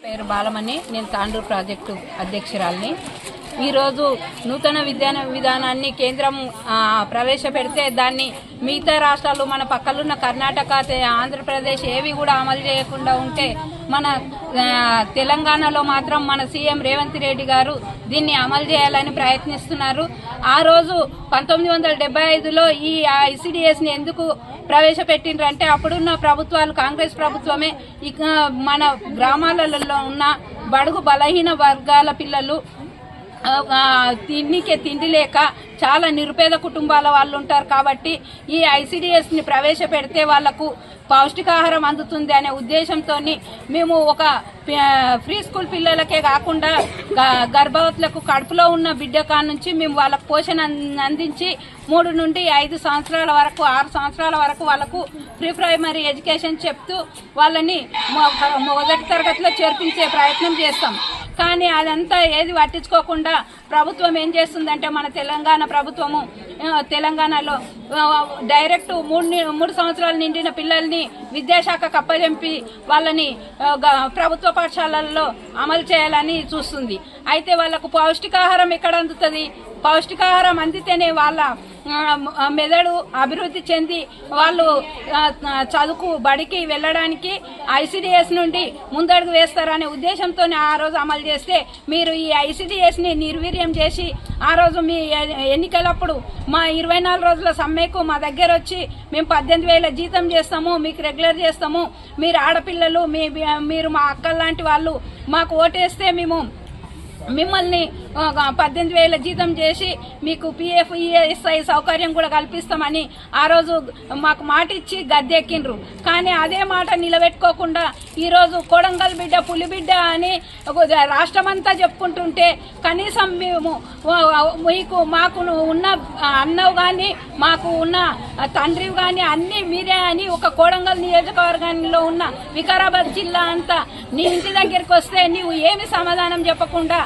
పేరు బాలమణి, నేను తాండూరు ప్రాజెక్టు అధ్యక్షురాలిని. ఈరోజు నూతన విధానాన్ని కేంద్రం ప్రవేశపెడితే దాన్ని మిగతా రాష్ట్రాలు, మన పక్కలున్న కర్ణాటక, ఆంధ్రప్రదేశ్ ఏవి కూడా అమలు చేయకుండా ఉంటే మన తెలంగాణలో మాత్రం మన సీఎం రేవంత్ రెడ్డి గారు దీన్ని అమలు చేయాలని ప్రయత్నిస్తున్నారు. ఆ రోజు 1975లో ఈ ICDSని ఎందుకు ప్రవేశపెట్టిండ్రంటే అప్పుడున్న ప్రభుత్వాలు, కాంగ్రెస్ ప్రభుత్వమే మన గ్రామాలలో ఉన్న బడుగు బలహీన వర్గాల పిల్లలు తిండి లేక చాలా నిరుపేద కుటుంబాల వాళ్ళు ఉంటారు. కాబట్టి ఈ ICDSని ప్రవేశపెడితే వాళ్లకు పౌష్టికాహారం అందుతుంది అనే ఉద్దేశంతో మేము ఒక ఫ్రీ స్కూల్ పిల్లలకే కాకుండా గర్భవతులకు కడుపులో ఉన్న బిడ్డ కాడ నుంచి మేము వాళ్ళకు పోషణ అందించి 3 నుండి 5 సంవత్సరాల వరకు 6 సంవత్సరాల వరకు వాళ్ళకు ప్రీ ప్రైమరీ ఎడ్యుకేషన్ చెప్తూ వాళ్ళని మొదటి తరగతిలో చేర్పించే ప్రయత్నం చేస్తాం. కానీ అదంతా ఏది పట్టించుకోకుండా ప్రభుత్వం ఏం చేస్తుందంటే మన తెలంగాణ ప్రభుత్వము తెలంగాణలో డైరెక్ట్ 3 సంవత్సరాలు నిండిన పిల్లల్ని విద్యాశాఖకు అప్పజెంపి వాళ్ళని ప్రభుత్వ పాఠశాలల్లో అమలు చేయాలని చూస్తుంది. అయితే వాళ్ళకు పౌష్టికాహారం ఎక్కడ అందుతుంది? పౌష్టికాహారం అందితేనే వాళ్ళ మెదడు అభివృద్ధి చెంది వాళ్ళు బడికి వెళ్ళడానికి ICDS నుండి ముందడుగు వేస్తారనే ఉద్దేశంతో ఆ రోజు అమలు చేస్తే మీరు ఈ ICDSని నిర్వీర్యం చేసి ఆ రోజు మీ ఎన్నికలప్పుడు మా 24 రోజుల సమ్మెకు మా దగ్గర వచ్చి మేము 18,000 జీతం చేస్తాము, మీకు రెగ్యులర్ చేస్తాము, మీరు ఆడపిల్లలు మీరు మా అక్కల లాంటి వాళ్ళు మాకు ఓటేస్తే మేము మిమ్మల్ని 18,000 జీతం చేసి మీకు PF ESI సౌకర్యం కూడా కల్పిస్తామని ఆ రోజు మాకు మాట ఇచ్చి గద్దెక్కిండ్రు. కానీ అదే మాట నిలబెట్టుకోకుండా ఈరోజు కొడంగల్ బిడ్డ, పులిబిడ్డ అని రాష్ట్రమంతా చెప్పుకుంటుంటే కనీసం మేము మాకు ఉన్న అన్నవు కానీ మాకు ఉన్న తండ్రి కానీ అన్నీ మీరే అని ఒక కొడంగల్ నియోజకవర్గంలో ఉన్న వికారాబాద్ జిల్లా అంతా నీ ఇంటి దగ్గరికి వస్తే నీవు ఏమి సమాధానం చెప్పకుండా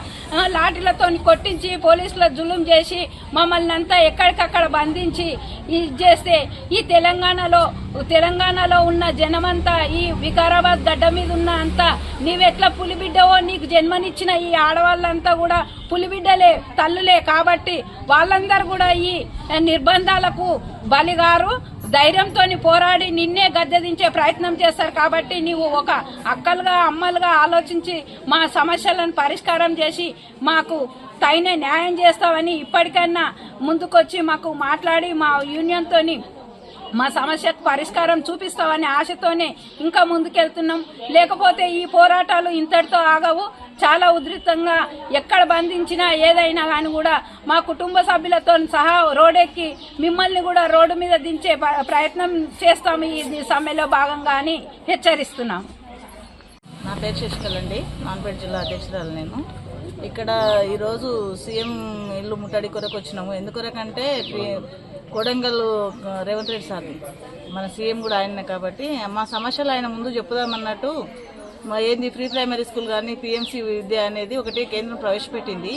లాఠీలతో కొట్టించి పోలీసుల జులుం చేసి మమ్మల్ని అంతా ఎక్కడికక్కడ బంధించి ఇది చేస్తే ఈ తెలంగాణలో ఉన్న జనమంతా ఈ వికారాబాద్ గడ్డ మీద ఉన్న అంతా నీవెట్లా పులిబిడ్డవో నీకు జన్మనిచ్చిన ఈ ఆడవాళ్ళంతా కూడా పులిబిడ్డలే, తల్లులే. కాబట్టి వాళ్ళందరూ కూడా ఈ నిర్బంధాలకు బలిగారు. ధైర్యంతో పోరాడి నిన్నే గద్దెదించే ప్రయత్నం చేస్తారు. కాబట్టి నీవు ఒక అక్కలుగా అమ్మలుగా ఆలోచించి మా సమస్యలను పరిష్కారం చేసి మాకు తగిన న్యాయం చేస్తావని ఇప్పటికైనా ముందుకొచ్చి మాకు మాట్లాడి మా యూనియన్తోని మా సమస్యకు పరిష్కారం చూపిస్తామనే ఆశతోనే ఇంకా ముందుకెళ్తున్నాం. లేకపోతే ఈ పోరాటాలు ఇంతటితో ఆగవు. చాలా ఉధృతంగా ఎక్కడ బంధించినా ఏదైనా కానీ కూడా మా కుటుంబ సభ్యులతో సహా రోడ్డెక్కి మిమ్మల్ని కూడా రోడ్డు మీద దించే ప్రయత్నం చేస్తాము ఈ సమ్మెలో భాగంగా అని హెచ్చరిస్తున్నాం. నా పేరు శశికళ అండి, నాన్పేట జిల్లా అధ్యక్షురాలు. నేను ఇక్కడ ఈరోజు సీఎం ఇల్లు ముట్టడి కొరకు వచ్చినాము. ఎందుకొరకంటే కొడంగల్ రేవంత్ రెడ్డి సార్ మన సీఎం కూడా ఆయనే కాబట్టి మా సమస్యలు ఆయన ముందు చెప్పుదామన్నట్టు ఏంది ప్రీ ప్రైమరీ స్కూల్ కానీ పిఎంసి విద్య అనేది ఒకటి కేంద్రం ప్రవేశపెట్టింది.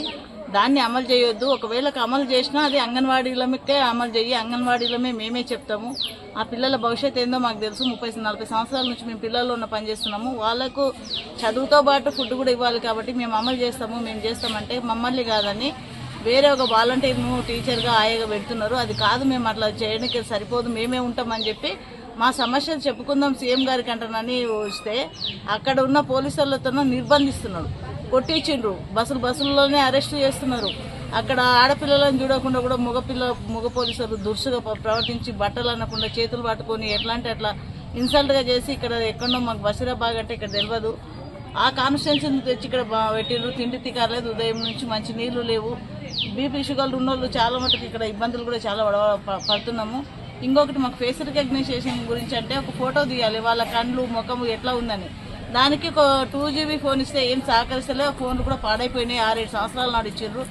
దాన్ని అమలు చేయొద్దు, ఒకవేళ అమలు చేసినా అది అంగన్వాడీలకే అమలు చేయి, అంగన్వాడీలమే మేమే చెప్తాము. ఆ పిల్లల భవిష్యత్తు ఏందో మాకు తెలుసు. 30-40 సంవత్సరాల నుంచి మేము పిల్లల్లో ఉన్న పని చేస్తున్నాము. వాళ్ళకు చదువుతో పాటు ఫుడ్ కూడా ఇవ్వాలి కాబట్టి మేము అమలు చేస్తాము, మేము చేస్తామంటే మమ్మల్ని కాదని వేరే ఒక వాలంటీర్ను టీచర్గా ఆయాగా పెడుతున్నారు. అది కాదు, మేము అట్లా చేయడానికి సరిపోదు, మేమే ఉంటామని చెప్పి మా సమస్యలు చెప్పుకుందాం సీఎం గారికి అంటానని వస్తే అక్కడ ఉన్న పోలీసులతో నిర్బంధిస్తున్నారు, కొట్టించిండ్రు, బస్సుల్లోనే అరెస్ట్ చేస్తున్నారు. అక్కడ ఆడపిల్లలను చూడకుండా కూడా మగ పోలీసులు దురుసుగా ప్రవర్తించి బట్టలు అనకుండా చేతులు పట్టుకొని ఎట్లా అంటే అట్లా ఇన్సల్ట్గా చేసి ఇక్కడ ఎక్కడో మాకు బషీరాబాగ్ అంటే ఇక్కడ తెలియదు ఆ కాన్స్టిట్యున్సీని తెచ్చి ఇక్కడ పెట్టిండ్రు. తిండి తికారలేదు, ఉదయం నుంచి మంచి నీళ్లు లేవు. బీపీ షుగర్లు ఉన్నోళ్ళు చాలా మటుకు ఇక్కడ ఇబ్బందులు కూడా చాలా పడుతున్నాము. ఇంకొకటి మాకు ఫేస్ రికగ్నైజేషన్ గురించి అంటే ఒక ఫోటో తీయాలి వాళ్ళ కండ్లు ముఖము ఎట్లా ఉందని. దానికి ఒక 2GB ఫోన్ ఇస్తే ఏం సహకరిస్తలే, ఫోన్లు కూడా పాడైపోయినాయి. 6-7 సంవత్సరాల నాడు ఇచ్చిండ్రు.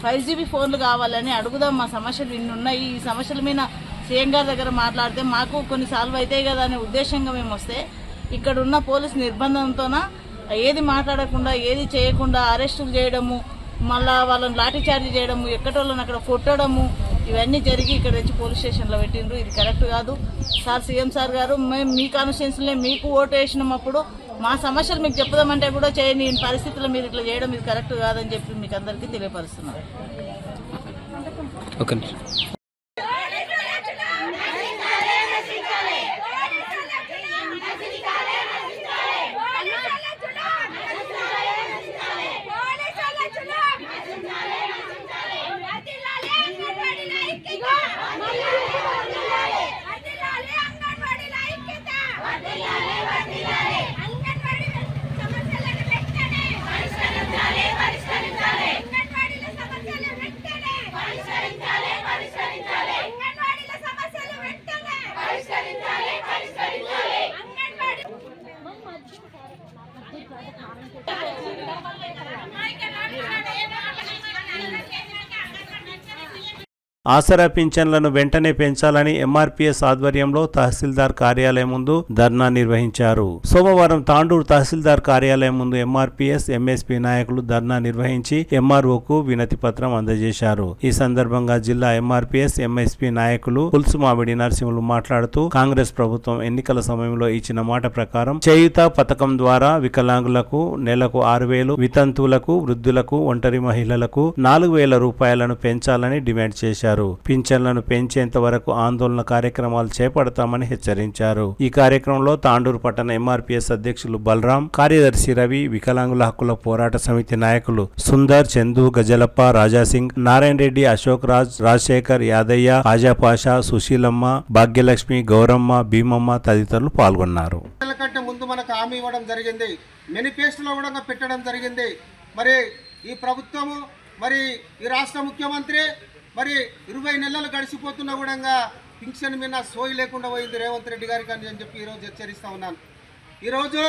5GB ఫోన్లు కావాలని అడుగుదాం. మా సమస్యలు ఇన్ని ఉన్నాయి, ఈ సమస్యల మీద సీఎం గారి దగ్గర మాట్లాడితే మాకు కొన్ని సాల్వ్ అవుతాయి కదా అనే ఉద్దేశంగా మేము వస్తే ఇక్కడ ఉన్న పోలీసు నిర్బంధంతోన ఏది మాట్లాడకుండా ఏది చేయకుండా అరెస్టులు చేయడము, మళ్ళా వాళ్ళని లాఠీ చార్జ్ చేయడము, ఎక్కటోళ్ళని అక్కడ కొట్టడము, ఇవన్నీ జరిగి ఇక్కడ వచ్చి పోలీస్ స్టేషన్లో పెట్టిండ్రు. ఇది కరెక్ట్ కాదు సార్. సీఎం సార్ గారు, మేము మీ కాన్స్టిట్యున్సీలో మీకు ఓటు వేసినప్పుడు మా సమస్యలు మీకు చెప్పుదామంటే కూడా చేయని పరిస్థితుల్లో మీరు ఇట్లా చేయడం ఇది కరెక్ట్ కాదని చెప్పి మీకు అందరికీ తెలియపరుస్తున్నాను. ఆసరా పింఛన్లను వెంటనే పెంచాలని ఎంఆర్పీఎస్ ఆధ్వర్యంలో తహసీల్దార్ కార్యాలయం ముందు ధర్నా నిర్వహించారు. సోమవారం తాండూరు తహసీల్దార్ కార్యాలయం ముందు ఎంఆర్పీఎస్ ఎంఎస్పీ నాయకులు ధర్నా నిర్వహించి ఎంఆర్ఓకు వినతి పత్రం అందజేశారు. ఈ సందర్భంగా జిల్లా ఎంఆర్పీఎస్ ఎంఎస్పీ నాయకులు పుల్సుమామిడి నరసింహులు మాట్లాడుతూ కాంగ్రెస్ ప్రభుత్వం ఎన్నికల సమయంలో ఇచ్చిన మాట ప్రకారం చేయూత పథకం ద్వారా వికలాంగులకు నెలకు 6,000, వితంతువులకు, వృద్ధులకు, ఒంటరి మహిళలకు 4,000 రూపాయలను పెంచాలని డిమాండ్ చేశారు. పింఛన్లను పెంచేంత వరకు ఆందోళన కార్యక్రమాలు చేపడతామని హెచ్చరించారు. ఈ కార్యక్రమంలో తాండూరు పట్టణ ఎంఆర్పీఎస్ అధ్యక్షులు బలరాం, కార్యదర్శి రవి, వికలాంగుల హక్కుల పోరాట సమితి నాయకులు సుందర్, చందు, గజలప్ప, రాజాసింగ్, నారాయణ రెడ్డి, అశోక్ రాజ్, రాజశేఖర్, యాదయ్య, ఆజాపాషా, సుశీలమ్మ, భాగ్యలక్ష్మి, గౌరమ్మ, భీమమ్మ తదితరులు పాల్గొన్నారు. కంటే ముందు మనకు హామీ ఇవ్వడం జరిగింది, మేనిఫెస్టోలో కూడా పెట్టడం జరిగింది. మరి ఈ ప్రభుత్వము, మరి ఈ రాష్ట్ర ముఖ్యమంత్రి మరి 20 నెలలు గడిచిపోతున్నా కూడా పింఛన్ మీద సోయి లేకుండా పోయింది రేవంత్ రెడ్డి గారికి అని చెప్పి ఈరోజు హెచ్చరిస్తూ ఉన్నాను. ఈరోజు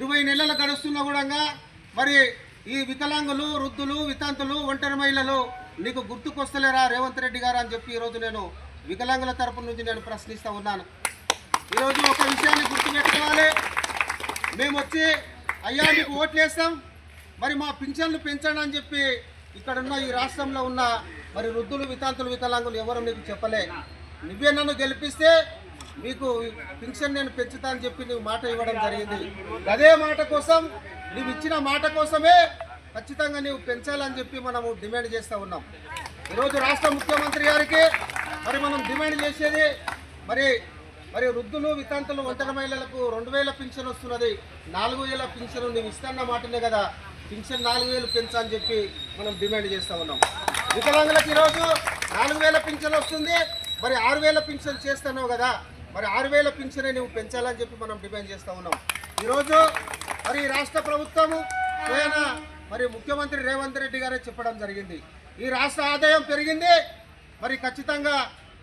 20 నెలలు గడుస్తున్నా కూడా మరి ఈ వికలాంగులు, వృద్ధులు, వితంతులు, ఒంటరి మహిళలు నీకు గుర్తుకొస్తలేరా రేవంత్ రెడ్డి గారు అని చెప్పి ఈరోజు నేను వికలాంగుల తరపు నుంచి నేను ప్రశ్నిస్తూ ఉన్నాను. ఈరోజు ఒక విషయాన్ని గుర్తుపెట్టుకోవాలి, మేము వచ్చి అయ్యా మీకు ఓట్లు వేస్తాం, మరి మా పింఛన్లు పెంచండి అని చెప్పి ఇక్కడున్న ఈ రాష్ట్రంలో ఉన్న మరి వృద్ధులు, వితంతులు, వికలాంగులు ఎవరు నీకు చెప్పలే. నువ్వే నన్ను గెలిపిస్తే మీకు పింఛన్ నేను పెంచుతా అని చెప్పి నువ్వు మాట ఇవ్వడం జరిగింది. అదే మాట కోసం, నువ్వు ఇచ్చిన మాట కోసమే ఖచ్చితంగా నువ్వు పెంచాలని చెప్పి మనము డిమాండ్ చేస్తూ ఉన్నాం. ఈరోజు రాష్ట్ర ముఖ్యమంత్రి గారికి మరి మనం డిమాండ్ చేసేది, మరి వృద్ధులు వితంతులు ఒంటరి మహిళలకు 2000 పింఛన్ వస్తున్నది, 4000 పింఛన్ నువ్వు ఇస్తున్న మాటనే కదా, పింఛన్ 4000 పెంచని చెప్పి మనం డిమాండ్ చేస్తూ ఉన్నాం. వికలాంగులకు ఈరోజు 4000 పింఛన్ వస్తుంది, మరి 6000 పింఛన్ చేస్తున్నావు కదా, మరి 6000 పింఛనే నువ్వు పెంచాలని చెప్పి మనం డిమాండ్ చేస్తూ ఉన్నాం. ఈరోజు మరి రాష్ట్ర ప్రభుత్వము మరి ముఖ్యమంత్రి రేవంత్ రెడ్డి గారే చెప్పడం జరిగింది, ఈ రాష్ట్ర ఆదాయం పెరిగింది, మరి ఖచ్చితంగా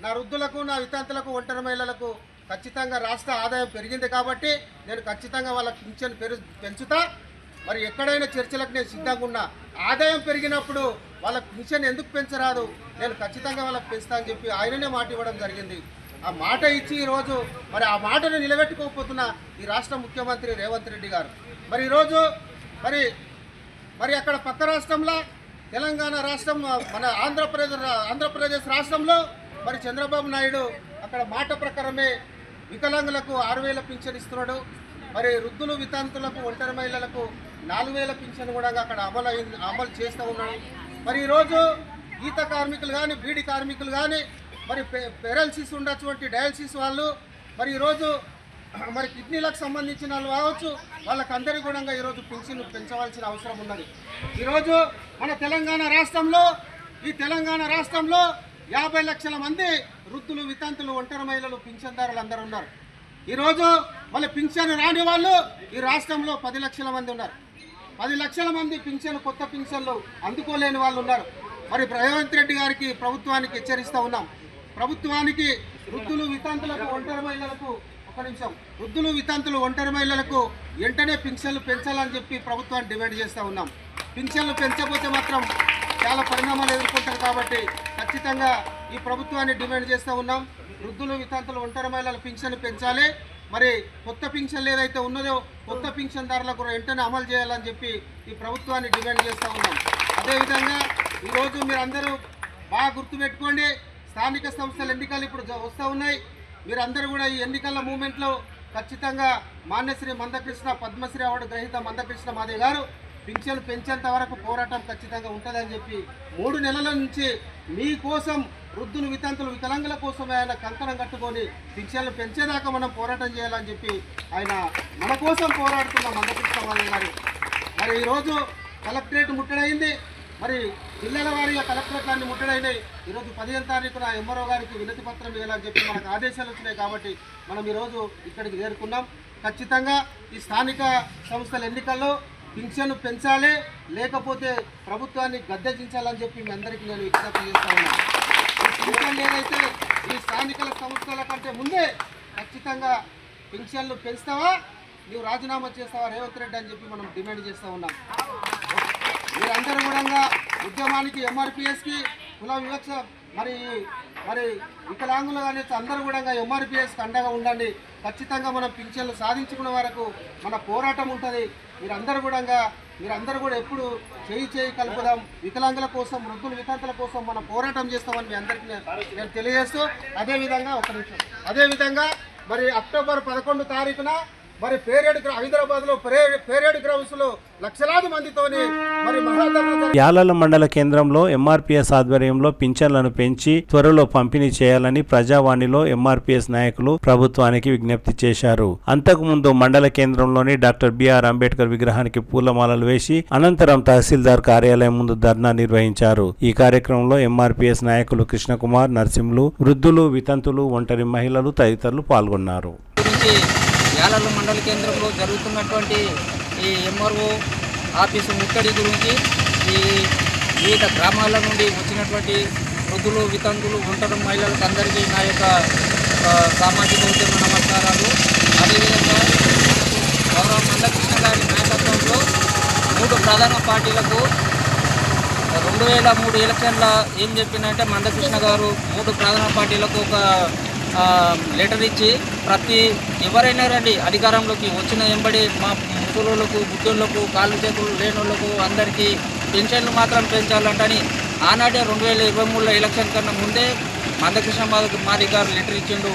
నా వృద్ధులకు నా వితంతులకు ఒంటరి మహిళలకు ఖచ్చితంగా రాష్ట్ర ఆదాయం పెరిగింది కాబట్టి నేను ఖచ్చితంగా వాళ్ళ పింఛన్ పెంచుతా. మరి ఎక్కడైనా చర్చలకు నేను సిద్ధంగా ఉన్నా. ఆదాయం పెరిగినప్పుడు వాళ్ళ పింఛన్ ఎందుకు పెంచరాదు, నేను ఖచ్చితంగా వాళ్ళకి పెంచుతా అని చెప్పి ఆయననే మాట ఇవ్వడం జరిగింది. ఆ మాట ఇచ్చి ఈరోజు మరి ఆ మాటను నిలబెట్టుకోకపోతున్న ఈ రాష్ట్ర ముఖ్యమంత్రి రేవంత్ రెడ్డి గారు మరి ఈరోజు మరి అక్కడ పక్క రాష్ట్రంలో తెలంగాణ రాష్ట్రం మన ఆంధ్రప్రదేశ్ రాష్ట్రంలో మరి చంద్రబాబు నాయుడు అక్కడ మాట ప్రకారమే వికలాంగులకు 6000 పింఛన్ ఇస్తున్నాడు, మరి వృద్ధులు వితంతులకు ఒంటరి మహిళలకు 4000 పింఛన్ కూడా అక్కడ అమలు చేస్తూ ఉన్నాడు. మరి ఈరోజు ఈత కార్మికులు కానీ బీడీ కార్మికులు కానీ మరి పెరాలసిస్ ఉన్నటువంటి డయాలసిస్ వాళ్ళు మరి ఈరోజు మరి కిడ్నీలకు సంబంధించిన వాళ్ళు కావచ్చు, వాళ్ళకందరికీ కూడా ఈరోజు పింఛన్ పెంచవలసిన అవసరం ఉన్నది. ఈరోజు మన తెలంగాణ రాష్ట్రంలో 50 లక్షల మంది వృద్ధులు వితంతులు ఒంటరి మహిళలు పింఛన్దారులు అందరూ ఉన్నారు. ఈరోజు వాళ్ళ పింఛన్ రాని వాళ్ళు ఈ రాష్ట్రంలో 10 లక్షల మంది ఉన్నారు. 10 లక్షల మంది కొత్త పింఛన్లు అందుకోలేని వాళ్ళు ఉన్నారు. మరి రేవంత్ రెడ్డి గారికి ప్రభుత్వానికి హెచ్చరిస్తూ ఉన్నాం. ప్రభుత్వానికి వృద్ధులు వితంతులకు ఒంటరి మహిళలకు వెంటనే పింఛన్లు పెంచాలని చెప్పి ప్రభుత్వాన్ని డిమాండ్ చేస్తూ ఉన్నాం. పింఛన్లు పెంచకపోతే మాత్రం చాలా పరిణామాలు ఎదుర్కొంటారు కాబట్టి ఖచ్చితంగా ఈ ప్రభుత్వాన్ని డిమాండ్ చేస్తూ ఉన్నాం. వృద్ధులు వితంతులు ఒంటరి మహిళల పింఛన్లు పెంచాలి. మరి కొత్త పింఛన్లు ఏదైతే ఉన్నదో కొత్త పింఛన్దారులకు వెంటనే అమలు చేయాలని చెప్పి ఈ ప్రభుత్వాన్ని డిమాండ్ చేస్తూ ఉన్నాం. అదేవిధంగా ఈరోజు మీరు అందరూ బాగా గుర్తుపెట్టుకోండి, స్థానిక సంస్థల ఎన్నికలు ఇప్పుడు వస్తూ ఉన్నాయి. మీరందరూ కూడా ఈ ఎన్నికల మూమెంట్లో ఖచ్చితంగా మాన్యశ్రీ మందకృష్ణ పద్మశ్రీ అవార్డు గ్రహీత మందకృష్ణ మాదే గారు పింఛన్లు పెంచేంత వరకు పోరాటం ఖచ్చితంగా ఉంటుందని చెప్పి 3 నెలల నుంచి మీకోసం వృద్ధులు వితంతులు వికలాంగుల కోసం ఆయన కంకణం కట్టుకొని పింఛన్లు పెంచేదాకా మనం పోరాటం చేయాలని చెప్పి ఆయన మన కోసం పోరాడుతున్న మందకృష్ణ మాదే గారు. మరి ఈరోజు కలెక్టరేట్ ముట్టడైంది, మరి జిల్లాల వారీగా కలెక్టరేట్లన్నీ ముట్టడైనాయి. ఈరోజు 15వ తారీఖున ఎంఆర్ఓ గారికి వినతి పత్రం వేయాలని చెప్పి మనకు ఆదేశాలు వచ్చినాయి కాబట్టి మనం ఈరోజు ఇక్కడికి చేరుకున్నాం. ఖచ్చితంగా ఈ స్థానిక సంస్థల ఎన్నికల్లో పింఛను పెంచాలి, లేకపోతే ప్రభుత్వాన్ని గద్దెదించాలని చెప్పి మీ అందరికీ నేను విజ్ఞప్తి చేస్తా ఉన్నాను. ఈ పింఛన్లు ఏదైతే ఈ స్థానిక సంస్థల కంటే ముందే ఖచ్చితంగా పింఛన్లు పెంచుతావా, నువ్వు రాజీనామా చేస్తావా రేవంత్ రెడ్డి అని చెప్పి మనం డిమాండ్ చేస్తూ ఉన్నాం. మీరందరూ కూడా ఉద్యమానికి ఎంఆర్పిఎస్కి కుల వివక్ష మరి వికలాంగులు కానీ అందరూ కూడా ఎంఆర్పిఎస్కి అండగా ఉండండి. ఖచ్చితంగా మనం పింఛన్లు సాధించుకునే వరకు మన పోరాటం ఉంటుంది. మీరందరూ కూడా ఎప్పుడు చేయి కలుపుదాం. వికలాంగుల కోసం వృద్ధుల వితంతుల కోసం మనం పోరాటం చేస్తామని మీ అందరికీ నేను తెలియజేస్తూ అదేవిధంగా మరి అక్టోబర్ 11 తారీఖున మరి హైదరాబాద్లో పేరేడ్ గ్రౌండ్స్లో లక్షలాది మందితోని మరి యాలల మండల కేంద్రంలో ఎంఆర్పిఎస్ ఆధ్వర్యంలో పింఛన్లను పెంచి త్వరలో పంపిణీ చేయాలని ప్రజావాణిలో ఎంఆర్పిఎస్ నాయకులు ప్రభుత్వానికి విజ్ఞప్తి చేశారు. అంతకుముందు మండల కేంద్రంలోని డాక్టర్ బిఆర్ అంబేద్కర్ విగ్రహానికి పూలమాలలు వేసి అనంతరం తహసీల్దార్ కార్యాలయం ముందు ధర్నా నిర్వహించారు. ఈ కార్యక్రమంలో ఎంఆర్పిఎస్ నాయకులు కృష్ణకుమార్, నర్సింహులు, వృద్ధులు, వితంతులు, ఒంటరి మహిళలు తదితరులు పాల్గొన్నారు. యాలల మండల కేంద్రంలో జరుగుతున్నటువంటి ఈ ఎంఆర్ఓ ఆఫీసు ముట్టడి గురించి ఈ వివిధ గ్రామాల నుండి వచ్చినటువంటి వృద్ధులు వితంతులు ఒంటరి మహిళలకు అందరికీ నా యొక్క సామాజిక ఉద్యమ నమస్కారాలు. అదేవిధంగా గౌరవ మందకృష్ణ గారి నాయకత్వంలో 3 ప్రధాన పార్టీలకు 2003 ఎలక్షన్ల ఏం చెప్పిందంటే మందకృష్ణ గారు 3 ప్రధాన పార్టీలకు ఒక లెటర్ ఇచ్చి ఎవరైనా రండి అధికారంలోకి వచ్చిన ఎంబడి మా ముసలోళ్ళకు బుద్ధులకు కాళ్ళు చేతులు లేని వాళ్ళకు అందరికీ పెన్షన్లు మాత్రం పెంచాలంటని ఆనాడే 2023 ఎలక్షన్ కన్నా ముందే మందకృష్ణ మాది గారు లెటర్ ఇచ్చిండు.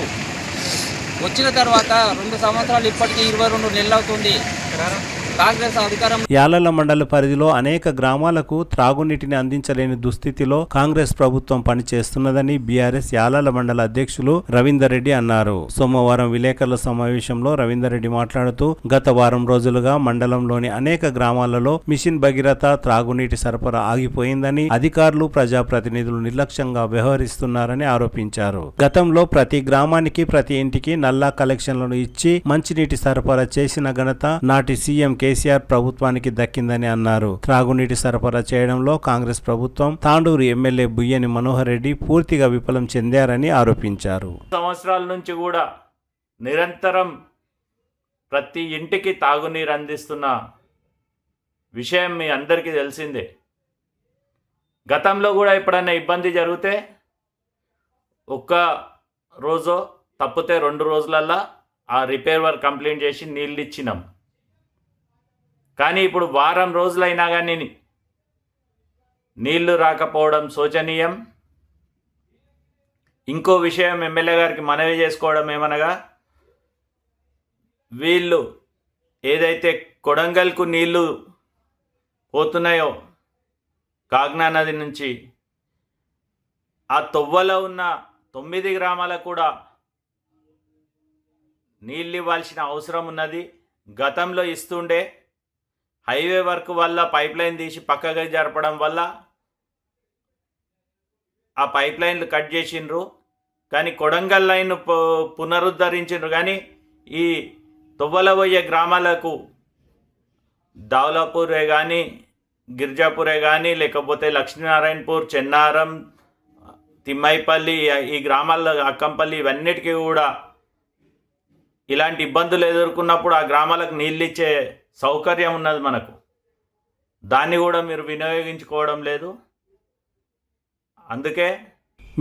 వచ్చిన తర్వాత 2 సంవత్సరాలు ఇప్పటికీ 22 నెలలు అవుతుంది. కాంగ్రెస్ అధికారం యాలల మండల పరిధిలో అనేక గ్రామాలకు త్రాగునీటిని అందించలేని దుస్థితిలో కాంగ్రెస్ ప్రభుత్వం పనిచేస్తున్నదని బీఆర్ఎస్ యాలల మండల అధ్యక్షులు రవీందర్ రెడ్డి అన్నారు. సోమవారం విలేకరుల సమావేశంలో రవీందర్ రెడ్డి మాట్లాడుతూ గత వారం రోజులుగా మండలంలోని అనేక గ్రామాలలో మిషన్ భగీరథ త్రాగునీటి సరఫరా ఆగిపోయిందని అధికారులు ప్రజాప్రతినిధులు నిర్లక్ష్యంగా వ్యవహరిస్తున్నారని ఆరోపించారు. గతంలో ప్రతి గ్రామానికి ప్రతి ఇంటికి నల్లా కలెక్షన్లను ఇచ్చి మంచినీటి సరఫరా చేసిన ఘనత నాటి సీఎం కేసీఆర్ ప్రభుత్వానికి దక్కిందని అన్నారు. త్రాగునీటి సరఫరా చేయడంలో కాంగ్రెస్ ప్రభుత్వం తాండూరు ఎమ్మెల్యే బుయ్యని మనోహర్ రెడ్డి పూర్తిగా విఫలం చెందారని ఆరోపించారు. సంవత్సరాల నుంచి కూడా నిరంతరం ప్రతి ఇంటికి తాగునీరు అందిస్తున్న విషయం మీ అందరికీ తెలిసిందే. గతంలో కూడా ఎప్పుడైనా ఇబ్బంది జరిగితే ఒక్క రోజు తప్పితే 2 రోజులల్లా ఆ రిపేర్ వర్క్ కంప్లీట్ చేసి నీళ్ళు ఇచ్చినాం. కానీ ఇప్పుడు వారం రోజులైనా కానీ నీళ్లు రాకపోవడం శోచనీయం. ఇంకో విషయం ఎమ్మెల్యే గారికి మనవి చేసుకోవడం ఏమనగా, వీళ్ళు ఏదైతే కొడంగల్కు నీళ్లు పోతున్నాయో కాగ్నా నది నుంచి, ఆ తొవ్వలో ఉన్న 9 గ్రామాలకు కూడా నీళ్ళు ఇవ్వాల్సిన అవసరం ఉన్నది. గతంలో ఇస్తుండే హైవే వర్క్ వల్ల పైప్ లైన్ తీసి పక్కగా జరపడం వల్ల ఆ పైప్ లైన్లు కట్ చేసిండ్రు. కానీ కొడంగల్ లైన్ పునరుద్ధరించిండ్రు. కానీ ఈ తొవ్వల పోయే గ్రామాలకు దావులాపూరే కానీ గిరిజాపూరే కానీ లేకపోతే లక్ష్మీనారాయణపూర్, చెన్నారం, తిమ్మైపల్లి, ఈ గ్రామాల్లో అక్కంపల్లి, ఇవన్నిటికీ కూడా ఇలాంటి ఇబ్బందులు ఎదుర్కొన్నప్పుడు ఆ గ్రామాలకు నీళ్ళు ఇచ్చే సౌకర్యం ఉన్నది మనకు. దాన్ని కూడా మీరు వినియోగించుకోవడం లేదు. అందుకే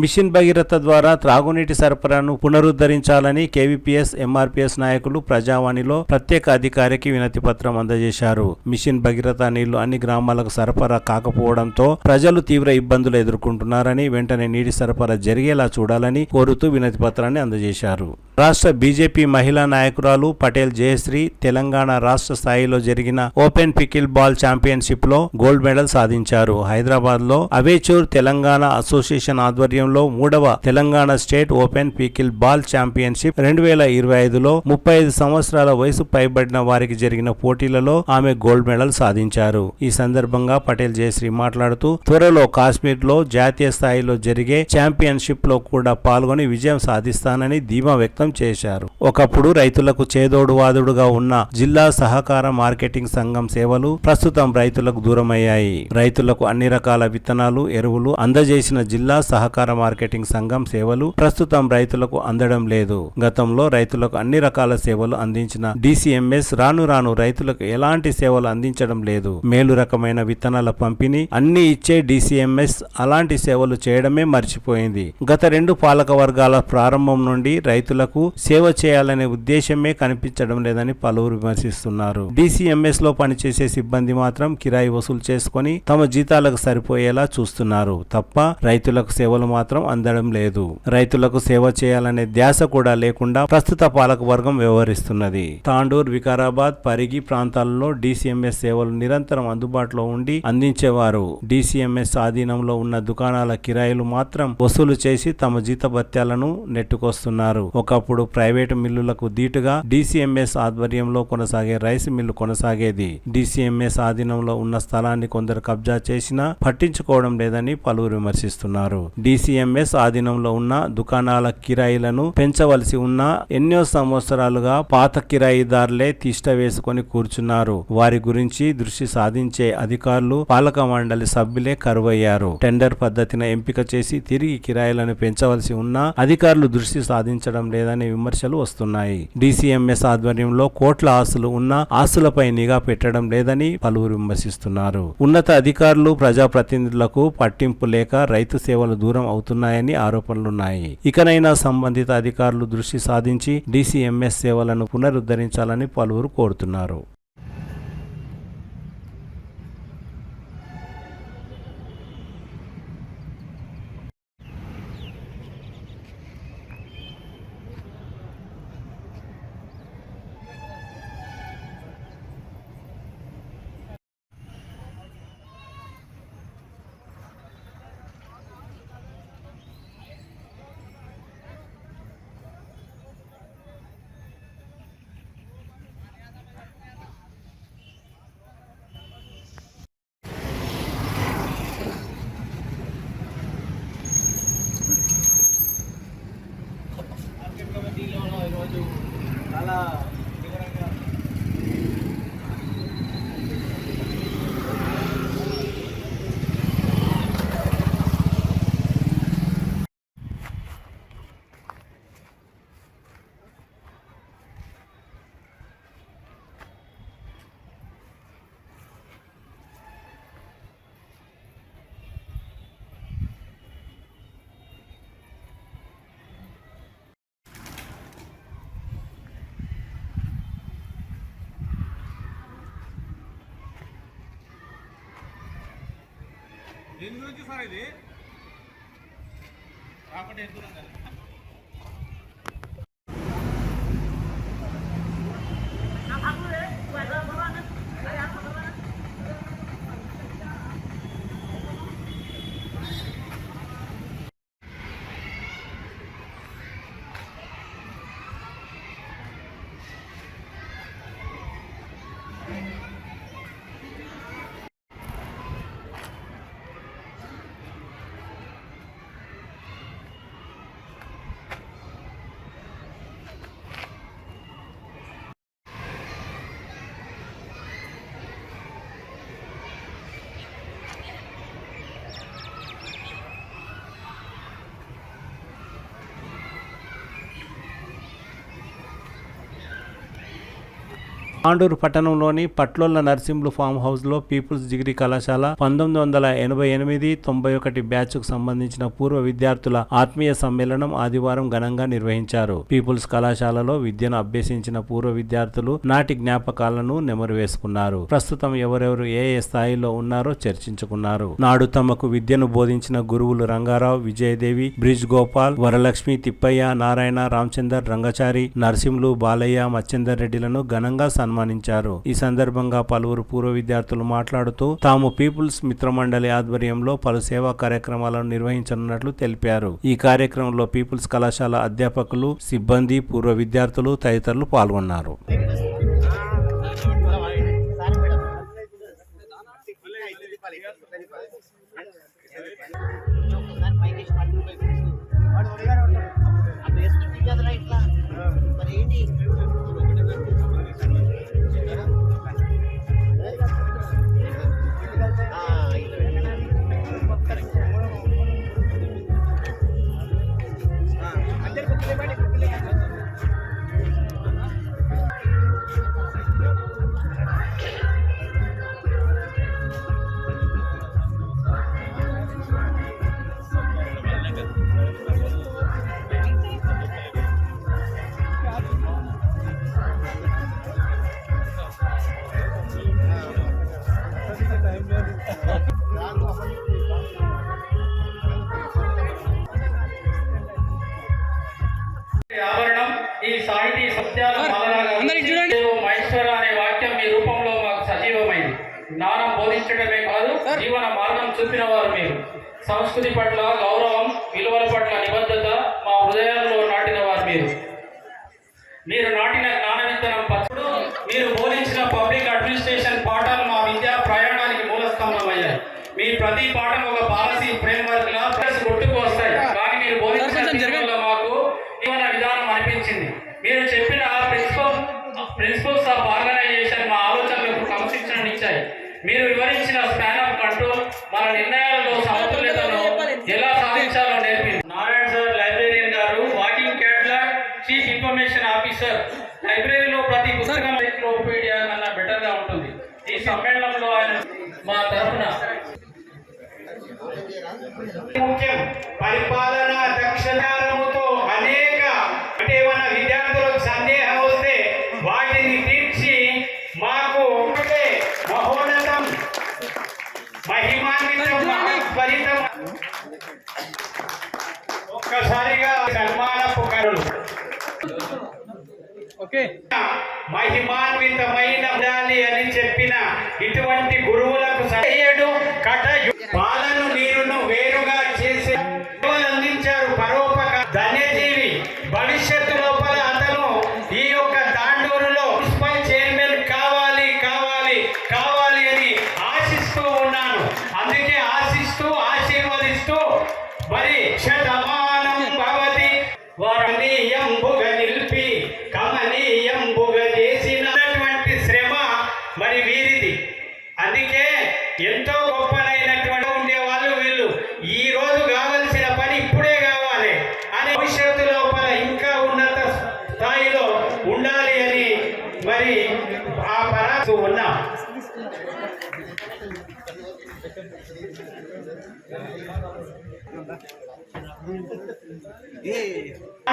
మిషన్ భగీరథ ద్వారా త్రాగునీటి సరఫరాను పునరుద్ధరించాలని కేవీపీఎస్, ఎంఆర్పీఎస్ నాయకులు ప్రజావాణిలో ప్రత్యేక అధికారికి వినతి పత్రం అందజేశారు. మిషన్ భగీరథ నీళ్లు అన్ని గ్రామాలకు సరఫరా కాకపోవడంతో ప్రజలు తీవ్ర ఇబ్బందులు ఎదుర్కొంటున్నారని, వెంటనే నీటి సరఫరా జరిగేలా చూడాలని కోరుతూ వినతి పత్రాన్ని అందజేశారు. రాష్ట్ర బీజేపీ మహిళా నాయకురాలు పటేల్ జయశ్రీ తెలంగాణ రాష్ట్ర స్థాయిలో జరిగిన ఓపెన్ పికిల్ బాల్ ఛాంపియన్షిప్ లో గోల్డ్ మెడల్ సాధించారు. హైదరాబాద్ లో అవేచూర్ తెలంగాణ అసోసియేషన్ ఆధ్వర్యంలో 3వ Telangana state open pickle ball championship 2025లో 35 సంవత్సరాల వయసు పైబడిన వారికి జరిగిన పోటీలలో ఆమె గోల్డ్ మెడల్ సాధించారు. ఈ సందర్భంగా పటేల్ జయశ్రీ మాట్లాడుతూ త్వరలో కాశ్మీర్ లో జాతీయ స్థాయిలో జరిగే ఛాంపియన్షిప్ లో కూడా పాల్గొని విజయం సాధిస్తానని ధీమా వ్యక్తం చేశారు. ఒకప్పుడు రైతులకు చేదోడు వాదుడుగా ఉన్న జిల్లా సహకార మార్కెటింగ్ సంఘం సేవలు ప్రస్తుతం రైతులకు దూరమయ్యాయి. రైతులకు అన్ని రకాల విత్తనాలు, ఎరువులు అందజేసిన జిల్లా సహకార మార్కెటింగ్ సంఘం సేవలు ప్రస్తుతం రైతులకు అందడం లేదు. గతంలో రైతులకు అన్ని రకాల సేవలు అందించిన డిసిఎంఎస్ రాను రాను రైతులకు ఎలాంటి సేవలు అందించడం లేదు. మేలు రకమైన విత్తనాల పంపిణీ అన్ని ఇచ్చే డిసిఎంఎస్ అలాంటి సేవలు చేయడమే మర్చిపోయింది. గత 2 పాలక వర్గాల ప్రారంభం నుండి రైతులకు సేవ చేయాలనే ఉద్దేశమే కనిపించడం లేదని పలువురు విమర్శిస్తున్నారు. డిసిఎంఎస్ లో పనిచేసే సిబ్బంది మాత్రం కిరాయి వసూలు చేసుకుని తమ జీతాలకు సరిపోయేలా చూస్తున్నారు తప్ప రైతులకు సేవలు మాత్రం అందడం లేదు. రైతులకు సేవ చేయాలనే ధ్యాస కూడా లేకుండా ప్రస్తుత పాలక వర్గం వ్యవహరిస్తున్నది. తాండూర్, వికారాబాద్, పరిగి ప్రాంతాలలో డిసిఎంఎస్ సేవలు నిరంతరం అందుబాటులో ఉండి అందించేవారు. డిసిఎంఎస్ ఆధీనంలో ఉన్న దుకాణాల కిరాయిలు మాత్రం వసూలు చేసి తమ జీతభత్యాలను నెట్టుకొస్తున్నారు. ఒకప్పుడు ప్రైవేటు మిల్లులకు దీటుగా డిసిఎంఎస్ ఆధ్వర్యంలో కొనసాగే రైస్ మిల్లు కొనసాగేది. డిసిఎంఎస్ ఆధీనంలో ఉన్న స్థలాన్ని కొందరు కబ్జా చేసినా పట్టించుకోవడం లేదని పలువురు విమర్శిస్తున్నారు. డిసిఎంఎస్ ఆధీనంలో ఉన్న దుకాణాల కిరాయిలను పెంచవలసి ఉన్నా ఎన్నో సంవత్సరాలుగా పాత కిరాయిదారులే తిష్ట వేసుకొని కూర్చున్నారు. వారి గురించి దృష్టి సాధించే అధికారులు, పాలక మండలి సభ్యులే కరువయ్యారు. టెండర్ పద్ధతిని ఎంపిక చేసి తిరిగి కిరాయిలను పెంచవలసి ఉన్నా అధికారులు దృష్టి సాధించడం లేదనే విమర్శలు వస్తున్నాయి. డిసిఎంఎస్ ఆధ్వర్యంలో కోట్ల ఆస్తులు ఉన్న ఆస్తులపై నిఘా పెట్టడం లేదని పలువురు విమర్శిస్తున్నారు. ఉన్నత అధికారులు, ప్రజాప్రతినిధులకు పట్టింపు లేక రైతు సేవలు దూరం అవుతున్నాయని ఆరోపణలున్నాయి. ఇకనైనా సంబంధిత అధికారులు దృష్టి సాధించి డిసిఎంఎస్ సేవలను పునరుద్ధరించాలని పలువురు కోరుతున్నారు. ఆండూరు పట్టణంలోని పట్లోళ్ల నర్సింహులు ఫామ్ హౌస్లో పీపుల్స్ డిగ్రీ కళాశాల 1988-91 బ్యాచ్కు సంబంధించిన పూర్వ విద్యార్థుల ఆత్మీయ సమ్మేళనం ఆదివారం ఘనంగా నిర్వహించారు. పీపుల్స్ కళాశాలలో విద్యను అభ్యసించిన పూర్వ విద్యార్థులు నాటి జ్ఞాపకాలను నెమరు వేసుకున్నారు. ప్రస్తుతం ఎవరెవరు ఏ స్థాయిలో ఉన్నారో చర్చించుకున్నారు. నాడు తమకు విద్యను బోధించిన గురువులు రంగారావు, విజయదేవి, బ్రిజ్ గోపాల్, వరలక్ష్మి, తిప్పయ్య, నారాయణ, రామచందర్, రంగచారి, నర్సింహులు, బాలయ్య, మచ్చేందర్ రెడ్డిలను ఘనంగా సన్మానించారు. ఈ సందర్భంగా పలువురు పూర్వ విద్యార్థులు మాట్లాడుతూ తాము పీపుల్స్ మిత్రమండలి ఆధ్వర్యంలో పలు సేవా కార్యక్రమాలను నిర్వహించనున్నట్లు తెలిపారు. ఈ కార్యక్రమంలో పీపుల్స్ కళాశాల అధ్యాపకులు, సిబ్బంది, పూర్వ విద్యార్థులు తదితరులు పాల్గొన్నారు. ఆభరణం ఈ సాహితీ సత్యాల మహేశ్వర అనే వాక్యం మీ రూపంలో మాకు సజీవమైంది. జ్ఞానం బోధించడమే కాదు, జీవన మార్గం చూపిన వారు మీరు. సంస్కృతి పట్ల గౌరవం, విలువల పట్ల నిబద్ధత మా హృదయాల్లో నాటిన వారు మీరు. మీరు నాటిన జ్ఞాన విత్తనం పచ్చుడు, మీరు బోధించిన పబ్లిక్ అడ్మినిస్ట్రేషన్ పాఠాలు మా విద్యా ప్రయాణానికి మూలస్తంభమయ్యాయి. మీ ప్రతి పాఠం ఒక పాలసీ ఫ్రేమ్వర్క్ లా గుర్తుకు వస్తాయి. కానీ మీరు బోధించిన జీవనంలో మాకు జీవన విధానం అనిపించింది. మీరు చెప్పిన ప్రిన్సిపల్స్ ఆఫ్ ఆర్గనైజేషన్ మా ఆలోచనలకు క్రమశిక్షణనిచ్చాయి. మీరు వివరించిన స్పాన్ ఆఫ్ కంట్రోల్ మన నిర్ణయాలలో సమతుల్యతను ఎలా సాధించాలో నేర్పింది. నారాయణ సార్ లైబ్రేరియన్ గారు, walking catalogue chief information officer. లైబ్రరీలో ప్రతి పుస్తకం ఎన్సైక్లోపీడియా కన్నా బెటర్ గా ఉంటుంది. ఈ సమ్మేళనంలో ఆయన మా తరఫున ముఖ్యం పరిపాలన దక్షతారముతో అనేక అంటే మన విద్యార్థులకు సందేహం వస్తే వాటిని తీర్చి మాకు మహోన్నతం మహిమాన్వితం మహత్ఫలితం ఒక్కసారిగా సన్మానపు కరులు మహిమాన్వితమైన ఉండాలి అని చెప్పిన ఇటువంటి గురువులకు పాలను నీరును వేరుగా చేసి అందించారు. పరోపక ధన్యజీవి. భవిష్యత్తు లోపల అతను ఈ యొక్క తాండూరులో మున్సిపల్ చైర్మన్ కావాలి కావాలి కావాలి అని ఆశిస్తూ ఉన్నాను. అందుకే ఆశిస్తూ ఆశీర్వదిస్తూ మరి శతమానం భవతి వారణీయంబుగ నిలిపి కమనీయంబుగ చేసినటువంటి శ్రమ మరి వీరిది. అందుకే ఎంతో గొప్పనైనటువంటి ఉండేవాళ్ళు వీళ్ళు. ఈ రోజు కావలసిన పని ఇప్పుడే కావాలి అని భవిష్యత్తు లోపల ఇంకా ఉన్నత స్థాయిలో ఉండాలి అని మరి ఆ పరాసు ఉన్నాం.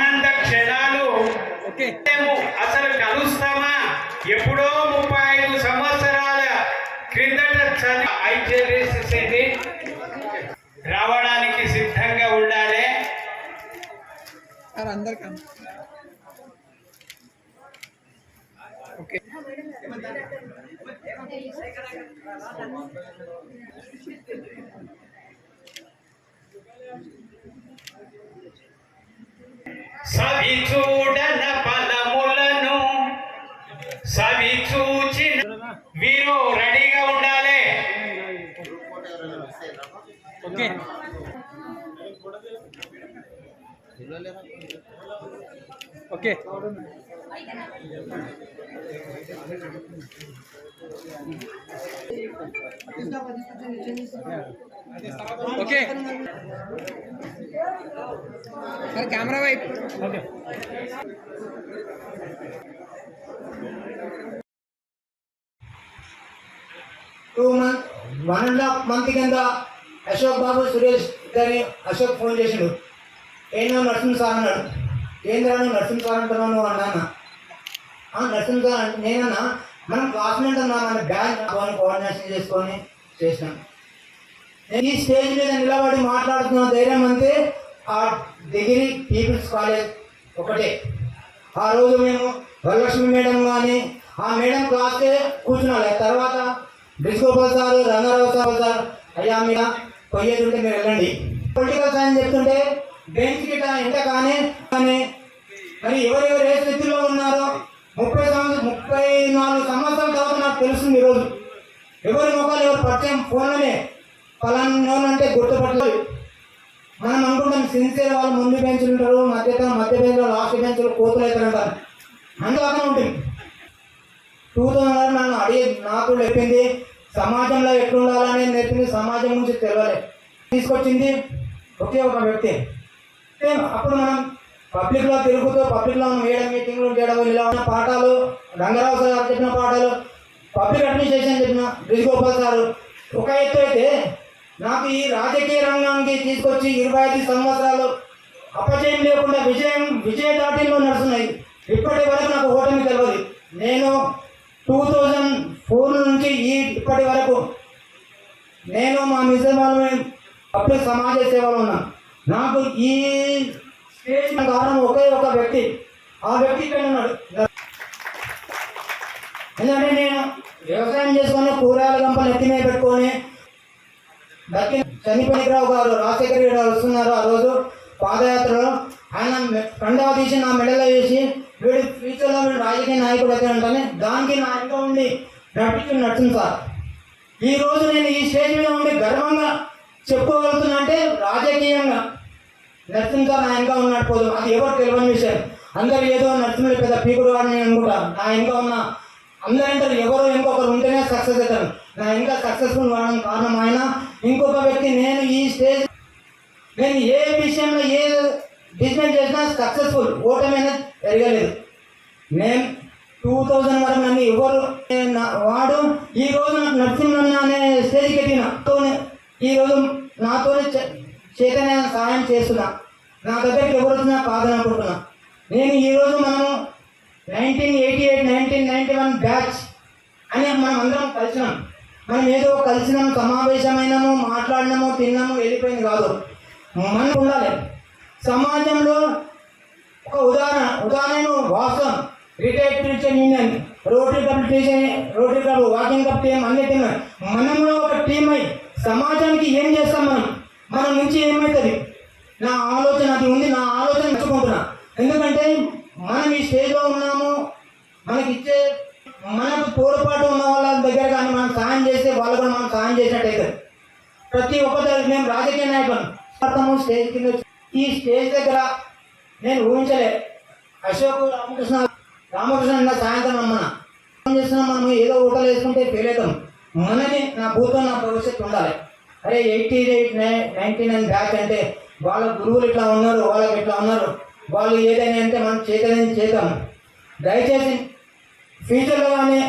ఆనంద క్షణాలు అసలు కలుస్తామా? ఎప్పుడో 35 సంవత్సరాల క్రిందట చదివి సవి చూడన ఫలములను సవి చూచి వీరు రెడీగా ఉండాలి. Okay okay okay sir camera వైపు ఓకే. 1.5 month కింద అశోక్ బాబు సురేష్ గారి అశోక్ ఫోన్ చేసిండు. ఏమో నరసింహ సార్ అన్నాడు. కేంద్రాన్ని నరసింహ సార్ అంటున్నాను అన్నా. నరసింహ సార్ నేనన్నా మనం క్లాస్మేట్ అన్నా మన బ్యాగ్ కోఆర్డినేషన్ చేసుకొని చేసినాం. నేను ఈ స్టేజ్ మీద నిలబడి మాట్లాడుతున్న ధైర్యం అంతే ఆ డిగ్రీ పీపుల్స్ కాలేజ్ ఒకటే. ఆ రోజు మేము వరలక్ష్మి మేడం కానీ ఆ మేడం క్లాస్కే కూర్చున్నాలి. తర్వాత బిస్గోపాల్ సార్, రంగారావు సార్ అయ్యా మీద పోయేది ఉంటే మీరు వెళ్ళండి. పొలిటికల్ సైన్స్ చెప్తుంటే బెంచ్ గిట ఎంత కానీ మరి ఎవరెవరు ఏ స్థితిలో ఉన్నారో 34 సంవత్సరాల తర్వాత నాకు తెలుస్తుంది. ఈరోజు ఎవరి ముఖాలు ఎవరు పరిచయం ఫోన్లోనే ఫలానా అంటే గుర్తుపట్టలేదు. మనం అనుకుంటాం సిన్సియర్ వాళ్ళు ముందు బెంచ్లు ఉంటారు, మధ్య బెంచ్లో లాస్ట్ బెంచ్లో కోతులు అవుతారంటారు. అందులోనే ఉంటుంది. 2000 నన్ను అడిగి నాకు నేర్పింది సమాజంలో ఎట్లుండాలని నేర్పింది. సమాజం నుంచి తెలియలే తీసుకొచ్చింది ఒకే ఒక వ్యక్తి. అప్పుడు మనం పబ్లిక్లో తిరుగుతూ పబ్లిక్లో వేయడం, మీటింగ్లు చేయడం, ఇలా ఉన్న పాఠాలు రంగారావు సార్ చెప్పిన పాఠాలు, పబ్లిక్ అడ్మినిస్ట్రేషన్ చెప్పిన బిస్గోపాల్ సారు ఒక ఎత్తు అయితే, నాకు ఈ రాజకీయ రంగానికి తీసుకొచ్చి 25 సంవత్సరాలు అపజయం లేకుండా విజయ దాటిలో నడుస్తున్నాయి. ఇప్పటి వరకు నాకు ఓటమి తెలియదు. నేను 2004 నుంచి ఇప్పటి వరకు నేను మా మిషన్ అప్పుడు సమాజ సేవలో ఉన్నా. నాకు ఈ స్టేజ్ కారణం ఒకే ఒక వ్యక్తి. ఆ వ్యక్తి ఇక్కడ ఉన్నాడు. ఎందుకంటే నేను వ్యవసాయం చేసుకొని కూరగాయల గంపలు ఎత్తి మీద పెట్టుకొని చనిపోయినరావు గారు రాజశేఖర రెడ్డి గారు వస్తున్నారు. ఆ రోజు పాదయాత్రలో ఆయన కండవ తీసి నా మెడలో వేసి వీడు ఫ్యూచర్లో వీడు రాజకీయ నాయకుడు అయితే ఉంటానే దానికి నా ఇంకా ఉండి నడుస్తుంది సార్. ఈరోజు నేను ఈ స్టేజ్ మీద ఉండి గర్వంగా చెప్పుకోగలుగుతున్నా అంటే రాజకీయంగా నరసింహ సార్ నా ఇంకా ఉన్నాడు పోదు. అది ఎవరు తెలియని విషయం. అందరు ఏదో నరసింహుడు పెద్ద పీకుడు వాడిని అనుకుంటా. నా ఇంకా ఉన్న అందరంటారు ఎవరో ఇంకొకరు ఉంటేనే సక్సెస్ అవుతారు. నా ఇంకా సక్సెస్ఫుల్ కావడానికి కారణం ఆయన. ఇంకొక వ్యక్తి నేను ఈ స్టేజ్ నేను ఏ విషయంలో ఏ బిజినెస్ చేసినా సక్సెస్ఫుల్, ఓటమి అనేది పెరగలేదు. నేను 2000 వరకు నన్ను ఎవరు వాడు ఈరోజు నాకు నరసింహన్న అనే స్టేజ్కి ఎక్కిన ఈరోజు నాతో చైతన్య సహాయం చేస్తున్నా. నా దగ్గరికి ఎవరు వచ్చినా కాదనుకుంటున్నా. నేను ఈరోజు మనము 1988, 1991 బ్యాచ్ అని మనం అందరం కలిసినాం. మనం ఏదో కలిసినాము, సమావేశమైనాము, మాట్లాడినాము, తిన్నాము, వెళ్ళిపోయింది కాదు. మనం ఉండాలి. సమాజంలో ఒక ఉదాహరణ వాస్తవం retired teacher union, rotary club, walking club team, అన్ని టీం. మనము ఒక టీం అయి సమాజానికి ఏం చేస్తాం, మన నుంచి ఏమవుతుంది నా ఆలోచన అది ఉంది. నా ఆలోచన మెచ్చుకుంటున్నా. ఎందుకంటే మనం ఈ స్టేజ్లో ఉన్నాము. మనకిచ్చే మనకు తోడ్పాటు ఉన్న వాళ్ళ దగ్గర కానీ మనం సాయం చేస్తే వాళ్ళు కూడా మనం సాయం చేసినట్టయితే ప్రతి ఒక్కరి మేము రాజకీయ నాయకులు స్టేజ్ కింద ఈ స్టేజ్ దగ్గర నేను ఊహించలే. అశోక్ రామకృష్ణ సాయంత్రం అమ్మన చేస్తున్నాం. మనం ఏదో ఓటలు వేసుకుంటే ఫెయిల్ అవుతాం. మనకి నా భూతం నా భవిష్యత్తు ఉండాలి. అరే 88, 99 బ్యాచ్ అంటే వాళ్ళ గురువులు ఇట్లా ఉన్నారు, వాళ్ళకి ఇట్లా ఉన్నారు, వాళ్ళు ఏదైనా అంటే మనం చేద్దాం. దయచేసి ఫ్యూచర్లో కానీ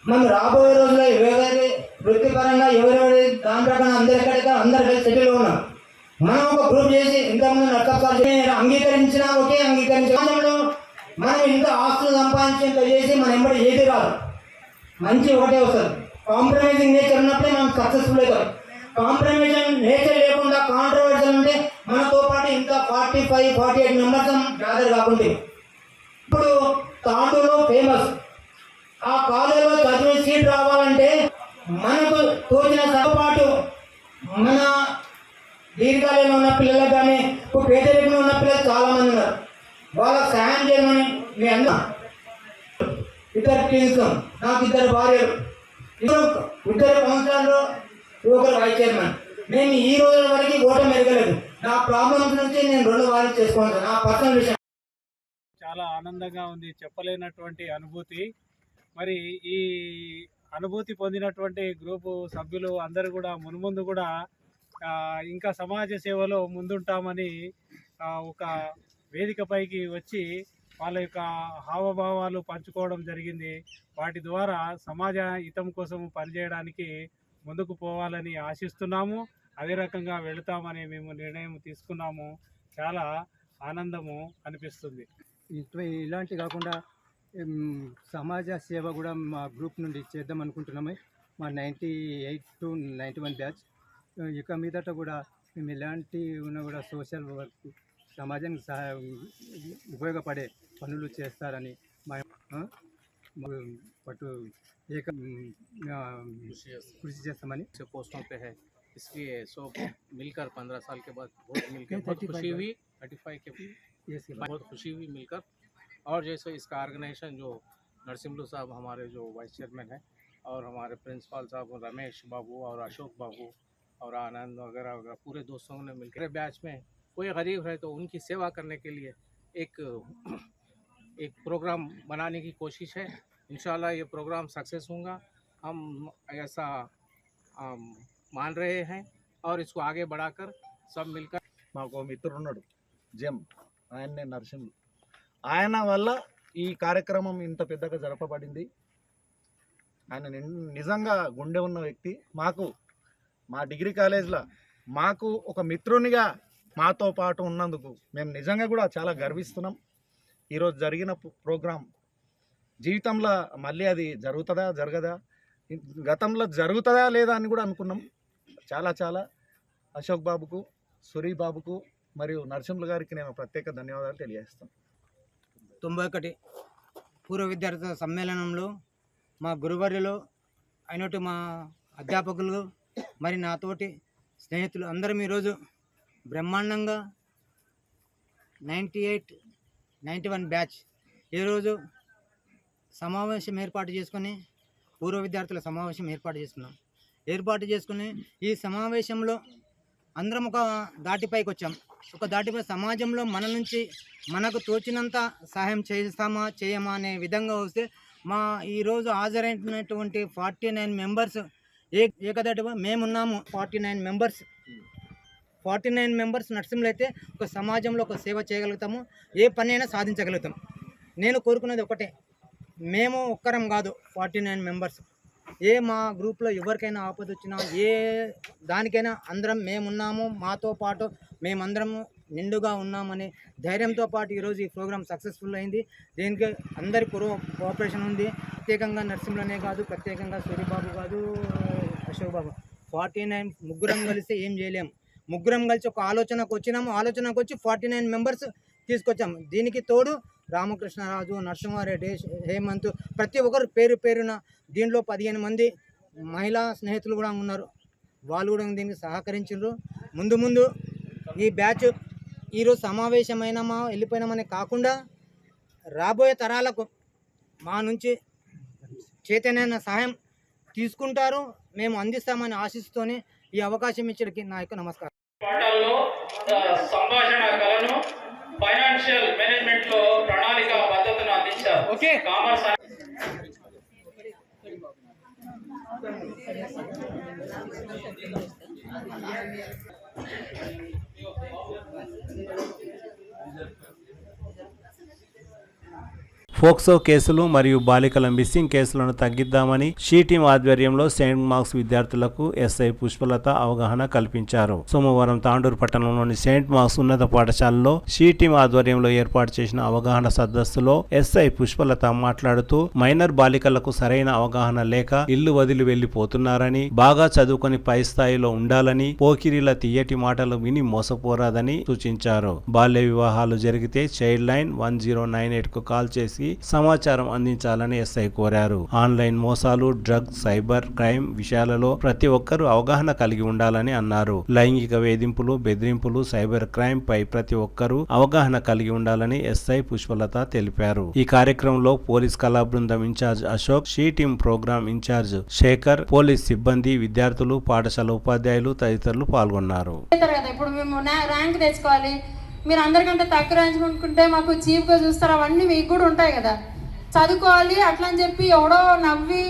మనం రాబోయే రోజుల్లో ఎవరి వృత్తిపరంగా ఎవరెవరి దాని ప్రకారం అందరు కలిసి సెటిల్ ఉన్నాం. మనం ఒక గ్రూప్ చేసి ఇంతకుముందు నష్టపాలు అంగీకరించినా ఒకే సమాజంలో మనం ఇంత ఆస్తులు సంపాదించేంత చేసి మన ఎంబడి ఏది రాదు. మంచి ఒకటే వస్తుంది. కాంప్రమైజింగ్ నేచర్ ఉన్నప్పుడే మనం సక్సెస్ఫుల్ అవుతాం. కాంప్రమైజేషన్ నేచర్ లేకుండా కాంట్రవర్సల్ ఉంటే మనతో పాటు ఇంకా 45-48 మెంబర్స్ గ్యాదర్ కాకుండా ఇప్పుడు తాండూలో ఫేమస్. ఆ కాలేజీలో చదివే సీట్ రావాలంటే మనకు తోచిన సహపాటు మన దీర్ఘాలయంలో ఉన్న పిల్లలకు కానీ ఇప్పుడు పేదరికంలో ఉన్న పిల్లలు చాలామంది ఉన్నారు. వాళ్ళకి సాయం చేయమని మీ అన్న ఇద్దరు టీమ్స్, నాకు ఇద్దరు భార్యలు, ఇద్దరు కౌన్సిలర్లు, ఒకరు వైస్ చైర్మన్. నేను ఈ రోజుల వరకు ఓటమి ఎరగలేదు. నా ప్రాబ్లమ్స్ నుంచి నేను 2 వారాలు చేసుకోవాలి. నా పర్సనల్ విషయం చాలా ఆనందంగా ఉంది, చెప్పలేనటువంటి అనుభూతి. మరి ఈ అనుభూతి పొందినటువంటి గ్రూపు సభ్యులు అందరూ కూడా మున్ముందు కూడా ఇంకా సమాజ సేవలో ముందుంటామని ఒక వేదికపైకి వచ్చి వాళ్ళ యొక్క హావభావాలు పంచుకోవడం జరిగింది. వాటి ద్వారా సమాజ హితం కోసం పనిచేయడానికి ముందుకు పోవాలని ఆశిస్తున్నాము. అదే రకంగా వెళతామని మేము నిర్ణయం తీసుకున్నాము. చాలా ఆనందము అనిపిస్తుంది. ఇలాంటి కాకుండా సమాజ సేవ కూడా మా గ్రూప్ నుండి చేద్దాం అనుకుంటున్నాము. మా 98 to 91 బ్యాచ్. ఇక మీదట కూడా మేము ఎలాంటి ఉన్నా కూడా సోషల్ వర్క్, సమాజానికి ఉపయోగపడే పనులు చేస్తారని మా పట్టు కృషి చేస్తామని. पोस्टों पे है, इसलिए सब मिलकर 15 साल के बाद बहुत खुशी हुई। 35 के बहुत खुशी हुई मिलकर। और जैसे इसका ऑर्गेनाइजेशन जो नरसिम्लू साहब हमारे जो वाइस चेयरमैन हैं और हमारे प्रिंसिपल साहब रमेश बाबू और अशोक बाबू और आनंद वगैरह वगैरह पूरे दोस्तों ने मिलकर बैच में कोई गरीब है तो उनकी सेवा करने के लिए एक प्रोग्राम बनाने की कोशिश है। इंशाल्लाह ये प्रोग्राम सक्सेस होगा, हम ऐसा मान रहे हैं और इसको आगे बढ़ाकर सब मिलकर. మాకు మిత్రుడు ఉన్నాడు జెమ్, ఆయన్నే నరసింహులు. ఆయన వల్ల ఈ కార్యక్రమం ఇంత పెద్దగా జరపబడింది. ఆయన నిజంగా గుండె ఉన్న వ్యక్తి. మాకు మా డిగ్రీ కాలేజ్లో మాకు ఒక మిత్రునిగా మాతో పాటు ఉన్నందుకు మేము నిజంగా కూడా చాలా గర్విస్తున్నాం. ఈరోజు జరిగిన ప్రోగ్రాం జీవితంలో మళ్ళీ అది జరుగుతుందా జరగదా, గతంలో జరుగుతుందా లేదా అని కూడా అనుకున్నాం. చాలా చాలా అశోక్ బాబుకు, సురీ బాబుకు మరియు నరసింహులు గారికి నేను ప్రత్యేక ధన్యవాదాలు తెలియజేస్తాను. 91 పూర్వ విద్యార్థుల సమ్మేళనంలో మా గురువర్యులు అయినట్టు మా అధ్యాపకులు మరి నాతోటి స్నేహితులు అందరం ఈరోజు బ్రహ్మాండంగా 98, 91 బ్యాచ్ ఈరోజు సమావేశం ఏర్పాటు చేసుకొని పూర్వ విద్యార్థుల సమావేశం ఏర్పాటు చేసుకుని ఈ సమావేశంలో అందరం ఒక దాటిపైకి వచ్చాం. ఒక దాటిపై సమాజంలో మన నుంచి మనకు తోచినంత సహాయం చేస్తామా చేయమా అనే విధంగా వస్తే మా ఈరోజు హాజరైనటువంటి 49 మెంబర్స్ ఏకదాటిగా మేమున్నాము. 49 మెంబర్స్ నర్సింహులు అయితే ఒక సమాజంలో ఒక సేవ చేయగలుగుతాము, ఏ పనైనా సాధించగలుగుతాం. నేను కోరుకునేది ఒకటే, మేము ఒక్కరం కాదు, 49 మెంబర్స్. మా గ్రూప్లో ఎవరికైనా ఆపద వచ్చినా ఏ దానికైనా అందరం మేమున్నాము, మాతో పాటు మేమందరము నిండుగా ఉన్నామని ధైర్యంతో పాటు ఈరోజు ఈ ప్రోగ్రామ్ సక్సెస్ఫుల్ అయింది. దీనికి అందరి కోఆపరేషన్ ఉంది. ప్రత్యేకంగా నరసింహులనే కాదు, ప్రత్యేకంగా సూరిబాబు కాదు, అశోక్ బాబు, 49 ముగ్గురం కలిసి ఏం చేయలేము. ముగ్గురం కలిసి ఒక ఆలోచనకు వచ్చి 49 మెంబర్స్ తీసుకొచ్చాము. దీనికి తోడు రామకృష్ణరాజు, నరసింహారెడ్డి, హేమంత్, ప్రతి ఒక్కరు పేరున దీంట్లో 15 మంది మహిళా స్నేహితులు కూడా ఉన్నారు. వాళ్ళు కూడా దీనికి సహకరించారు. ముందు ఈ బ్యాచ్ ఈరోజు సమావేశమైనామా వెళ్ళిపోయినామనే కాకుండా రాబోయే తరాలకు మా నుంచి చేతనైన సహాయం తీసుకుంటారు, మేము అందిస్తామని ఆశిస్తూనే ఈ అవకాశం ఇచ్చడానికి నా యొక్క నమస్కారం. పాఠాల్లో సంభాషణ కళను, ఫైనాన్షియల్ మేనేజ్మెంట్ లో ప్రణాళిక పద్ధతులను అందించారు. కామర్స్ ఫోక్సో కేసులు మరియు బాలికల మిస్సింగ్ కేసులను తగ్గిద్దామని షీ టీం ఆధ్వర్యంలో సెయింట్ మార్క్స్ విద్యార్థులకు ఎస్ఐ పుష్పలత అవగాహన కల్పించారు. సోమవారం తాండూరు పట్టణంలోని సెయింట్ మార్క్స్ ఉన్నత పాఠశాలలో షీ టీం ఆధ్వర్యంలో ఏర్పాటు చేసిన అవగాహన సదస్సులో ఎస్ఐ పుష్పలత మాట్లాడుతూ మైనర్ బాలికలకు సరైన అవగాహన లేక ఇల్లు వదిలి వెళ్లిపోతున్నారని, బాగా చదువుకొని పై స్థాయిలో ఉండాలని, పోకిరీల తీయటి మాటలు విని మోసపోరాదని సూచించారు. బాల్య వివాహాలు జరిగితే చైల్డ్ లైన్ 1098 కు కాల్ చేసి సమాచారం అందించాలని ఎస్ఐ కోరారు. ఆన్లైన్ మోసాలు, డ్రగ్స్, సైబర్ క్రైమ్ విషయాలలో ప్రతి ఒక్కరూ అవగాహన కలిగి ఉండాలని అన్నారు. లైంగిక వేధింపులు, బెదిరింపులు, సైబర్ క్రైమ్ పై ప్రతి ఒక్కరూ అవగాహన కలిగి ఉండాలని ఎస్ఐ పుష్పలత తెలిపారు. ఈ కార్యక్రమంలో పోలీస్ కళా బృందం incharge Ashok, she team programme incharge Shekhar, police సిబ్బంది, విద్యార్థులు, పాఠశాల ఉపాధ్యాయులు తదితరులు పాల్గొన్నారు. ఇప్పుడు మేము ర్యాంక్ తెచ్చుకోవాలి, మీరు అందరికంటే తక్కువ ర్యాంక్ కొనుక్కుంటే మాకు చీప్గా చూస్తారు, అవన్నీ మీకు కూడా ఉంటాయి కదా. చదువుకోవాలి అట్లా అని చెప్పి ఎవడో నవ్వి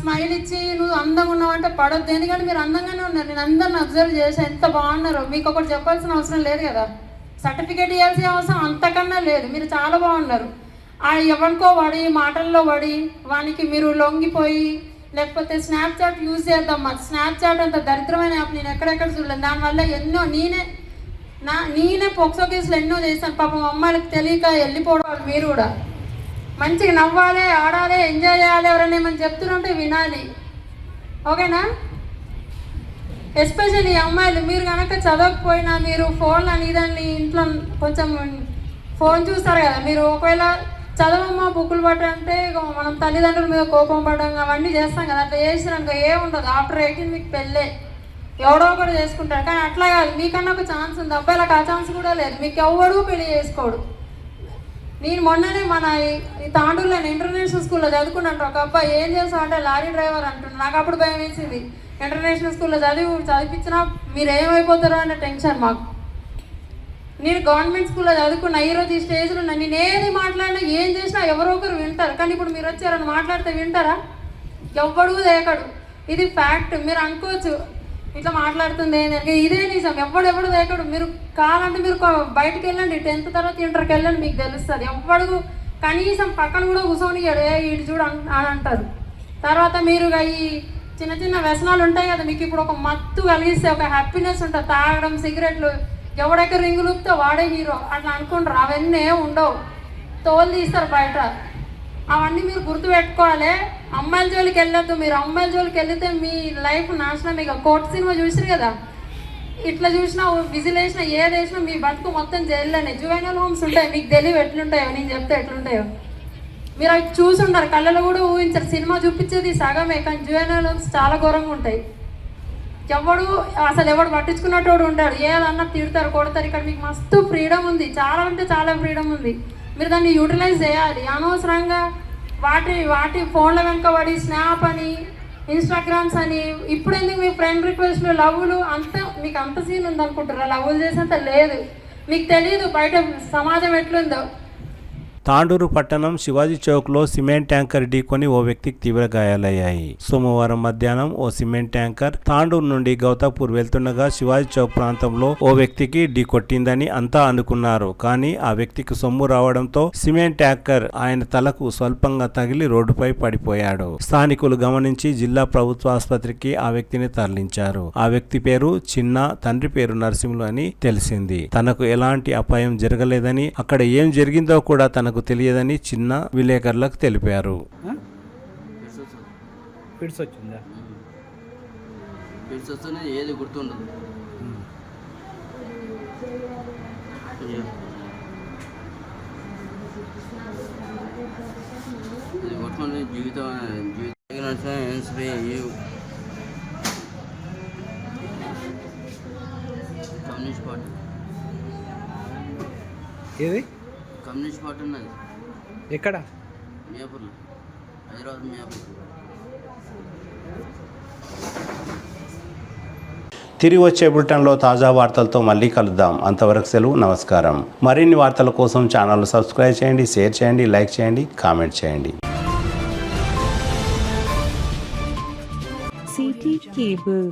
స్మైల్ ఇచ్చి నువ్వు అందంగా ఉన్నావు అంటే పడొద్దు. ఎందుకంటే మీరు అందంగానే ఉన్నారు, నేను అందరిని అబ్జర్వ్ చేసి ఎంత బాగున్నారు. మీకు ఒకటి చెప్పాల్సిన అవసరం లేదు కదా, సర్టిఫికేట్ ఇవ్వాల్సిన అవసరం అంతకన్నా లేదు. మీరు చాలా బాగున్నారు. ఎవరికో పడి మాటల్లో పడి వానికి మీరు లొంగిపోయి, లేకపోతే స్నాప్చాట్ యూజ్ చేద్దాం. స్నాప్చాట్ అంత దరిద్రమైన యాప్ నేను ఎక్కడెక్కడ చూడలేదు. దానివల్ల ఎన్నో నేనే పోక్సో కేసులు ఎన్నో చేశాను. పాపం అమ్మాయిలకు తెలియక వెళ్ళిపోవడం. మీరు కూడా మంచిగా నవ్వాలి, ఆడాలి, ఎంజాయ్ చేయాలి. ఎవరైనా ఏమని చెప్తుంటే వినాలి, ఓకేనా? ఎస్పెషల్లీ అమ్మాయిలు మీరు కనుక చదవకపోయినా మీరు ఫోన్లు అనేదాన్ని ఇంట్లో కొంచెం ఫోన్ చూస్తారు కదా, మీరు ఒకవేళ చదవమ్మా బుక్కులు పట్టంటే మనం తల్లిదండ్రుల మీద కోపం పడడం అవన్నీ చేస్తాం కదా. అట్లా చేసినాక ఏముండదు. ఆఫ్టర్ 18 మీకు పెళ్ళే, ఎవడో ఒకటి చేసుకుంటారు. కానీ అట్లా కాదు, మీకన్నా ఒక ఛాన్స్ ఉంది. అబ్బాయిలకు ఆ ఛాన్స్ కూడా లేదు. మీకు ఎవడు పెళ్లి చేసుకోడు. నేను మొన్ననే మన ఈ తాండూరులో ఇంటర్నేషనల్ స్కూల్లో చదువుకున్నాను. ఒక అబ్బాయి ఏం చేస్తావు అంటే లారీ డ్రైవర్ అంటున్నాను. నాకు అప్పుడు భయం వేసింది. ఇంటర్నేషనల్ స్కూల్లో చదివించినా మీరు ఏమైపోతారో అనే టెన్షన్ మాకు. నేను గవర్నమెంట్ స్కూల్లో చదువుకున్నా. ఈరోజు ఈ స్టేజ్లో ఉన్నా. నేను ఏది మాట్లాడినా ఏం చేసినా ఎవరో ఒకరు వింటారు. కానీ ఇప్పుడు మీరు వచ్చారని మాట్లాడితే వింటారా? ఎవ్వడు దేకడు. ఇది ఫ్యాక్ట్. మీరు అనుకోవచ్చు ఇట్లా మాట్లాడుతుంది ఇదే నిజం. ఎవడు దేకడు. మీరు కావాలంటే మీరు బయటకు వెళ్ళండి, 10th తర్వాత ఇంటర్కి వెళ్ళండి, మీకు తెలుస్తుంది. ఎవ్వడు కనీసం పక్కన కూడా కూర్చొని ఇటు చూడు అని అంటారు. తర్వాత మీరు ఈ చిన్న చిన్న వ్యసనాలు ఉంటాయి కదా, మీకు ఇప్పుడు ఒక మత్తు కలిగిస్తే ఒక హ్యాపీనెస్ ఉంటుంది. తాగడం, సిగరెట్లు, ఎవడెక్కడ రింగు లూపితే వాడే హీరో అట్లా అనుకుంటారు. అవన్నీ ఉండవు, తోలు తీస్తారు బయట. అవన్నీ మీరు గుర్తుపెట్టుకోవాలి. అమ్మాయిల జోలికి వెళ్ళొద్దు. మీరు అమ్మాయిల జోలికి వెళ్తే మీ లైఫ్ నాశనం. ఇక కోర్టు సినిమా చూసారు కదా, ఇట్లా చూసినా విజిల్ వేసినా ఏది వేసినా మీ బతుకు మొత్తం జైల్లోనే. జువెనల్ హోమ్స్ ఉంటాయి, మీకు తెలివి ఎట్లుంటాయో నేను చెప్తే ఎట్లుంటాయో మీరు అవి చూసుంటారు. కళ్ళలో కూడా ఊహించారు. సినిమా చూపించేది సగమే, కానీ జువెనల్ హోమ్స్ చాలా ఘోరంగా ఉంటాయి. ఎవడు పట్టించుకున్నట్టు ఉంటాడు. ఏదన్నా తిడతారు, కొడతారు. ఇక్కడ మీకు మస్తు ఫ్రీడమ్ ఉంది, చాలా అంటే చాలా ఫ్రీడమ్ ఉంది. మీరు దాన్ని యూటిలైజ్ చేయాలి. అనవసరంగా వాటి ఫోన్ల వెనక పడి స్నాప్ అని, ఇన్స్టాగ్రామ్స్ అని, ఇప్పుడు ఎందుకు మీ ఫ్రెండ్ రిక్వెస్ట్లు, లవ్లు అంత మీకు అంత సీన్ ఉంది అనుకుంటారా? లవ్లు చేసేంత లేదు. మీకు తెలియదు బయట సమాజం ఎట్లుందో. తాండూరు పట్టణం శివాజీ చౌక్లో సిమెంట్ ట్యాంకర్ ఢీకొని ఓ వ్యక్తికి తీవ్ర గాయాలయ్యాయి. సోమవారం మధ్యాహ్నం ఓ సిమెంట్ ట్యాంకర్ తాండూరు నుండి గౌతాపూర్ వెళ్తుండగా శివాజీ చౌక్ ప్రాంతంలో ఓ వ్యక్తికి ఢీకొట్టిందని అంతా అనుకున్నారు. కానీ ఆ వ్యక్తికి సొమ్ము రావడంతో సిమెంట్ ట్యాంకర్ ఆయన తలకు స్వల్పంగా తగిలి రోడ్డుపై పడిపోయాడు. స్థానికులు గమనించి జిల్లా ప్రభుత్వ ఆసుపత్రికి ఆ వ్యక్తిని తరలించారు. ఆ వ్యక్తి పేరు చిన్న, తండ్రి పేరు నరసింహులు అని తెలిసింది. తనకు ఎలాంటి అపాయం జరగలేదని, అక్కడ ఏం జరిగిందో కూడా తనకు తెలియదని చిన్న విలేకరులకు తెలిపారు. ఏది గుర్తుండదు. జీవితం కమ్యూనిస్ట్ పార్టీ ఏది కమ్యూనిస్ట్ పార్టీ ఉన్నది ఎక్కడ? మియాపూర్లో, హైదరాబాద్ మియాపూర్. తిరిగి వచ్చే బులెటిన్లో తాజా వార్తలతో మళ్ళీ కలుద్దాం. అంతవరకు సెలవు, నమస్కారం. మరిన్ని వార్తల కోసం ఛానల్ సబ్స్క్రైబ్ చేయండి, షేర్ చేయండి, లైక్ చేయండి, కామెంట్ చేయండి. CT Cable.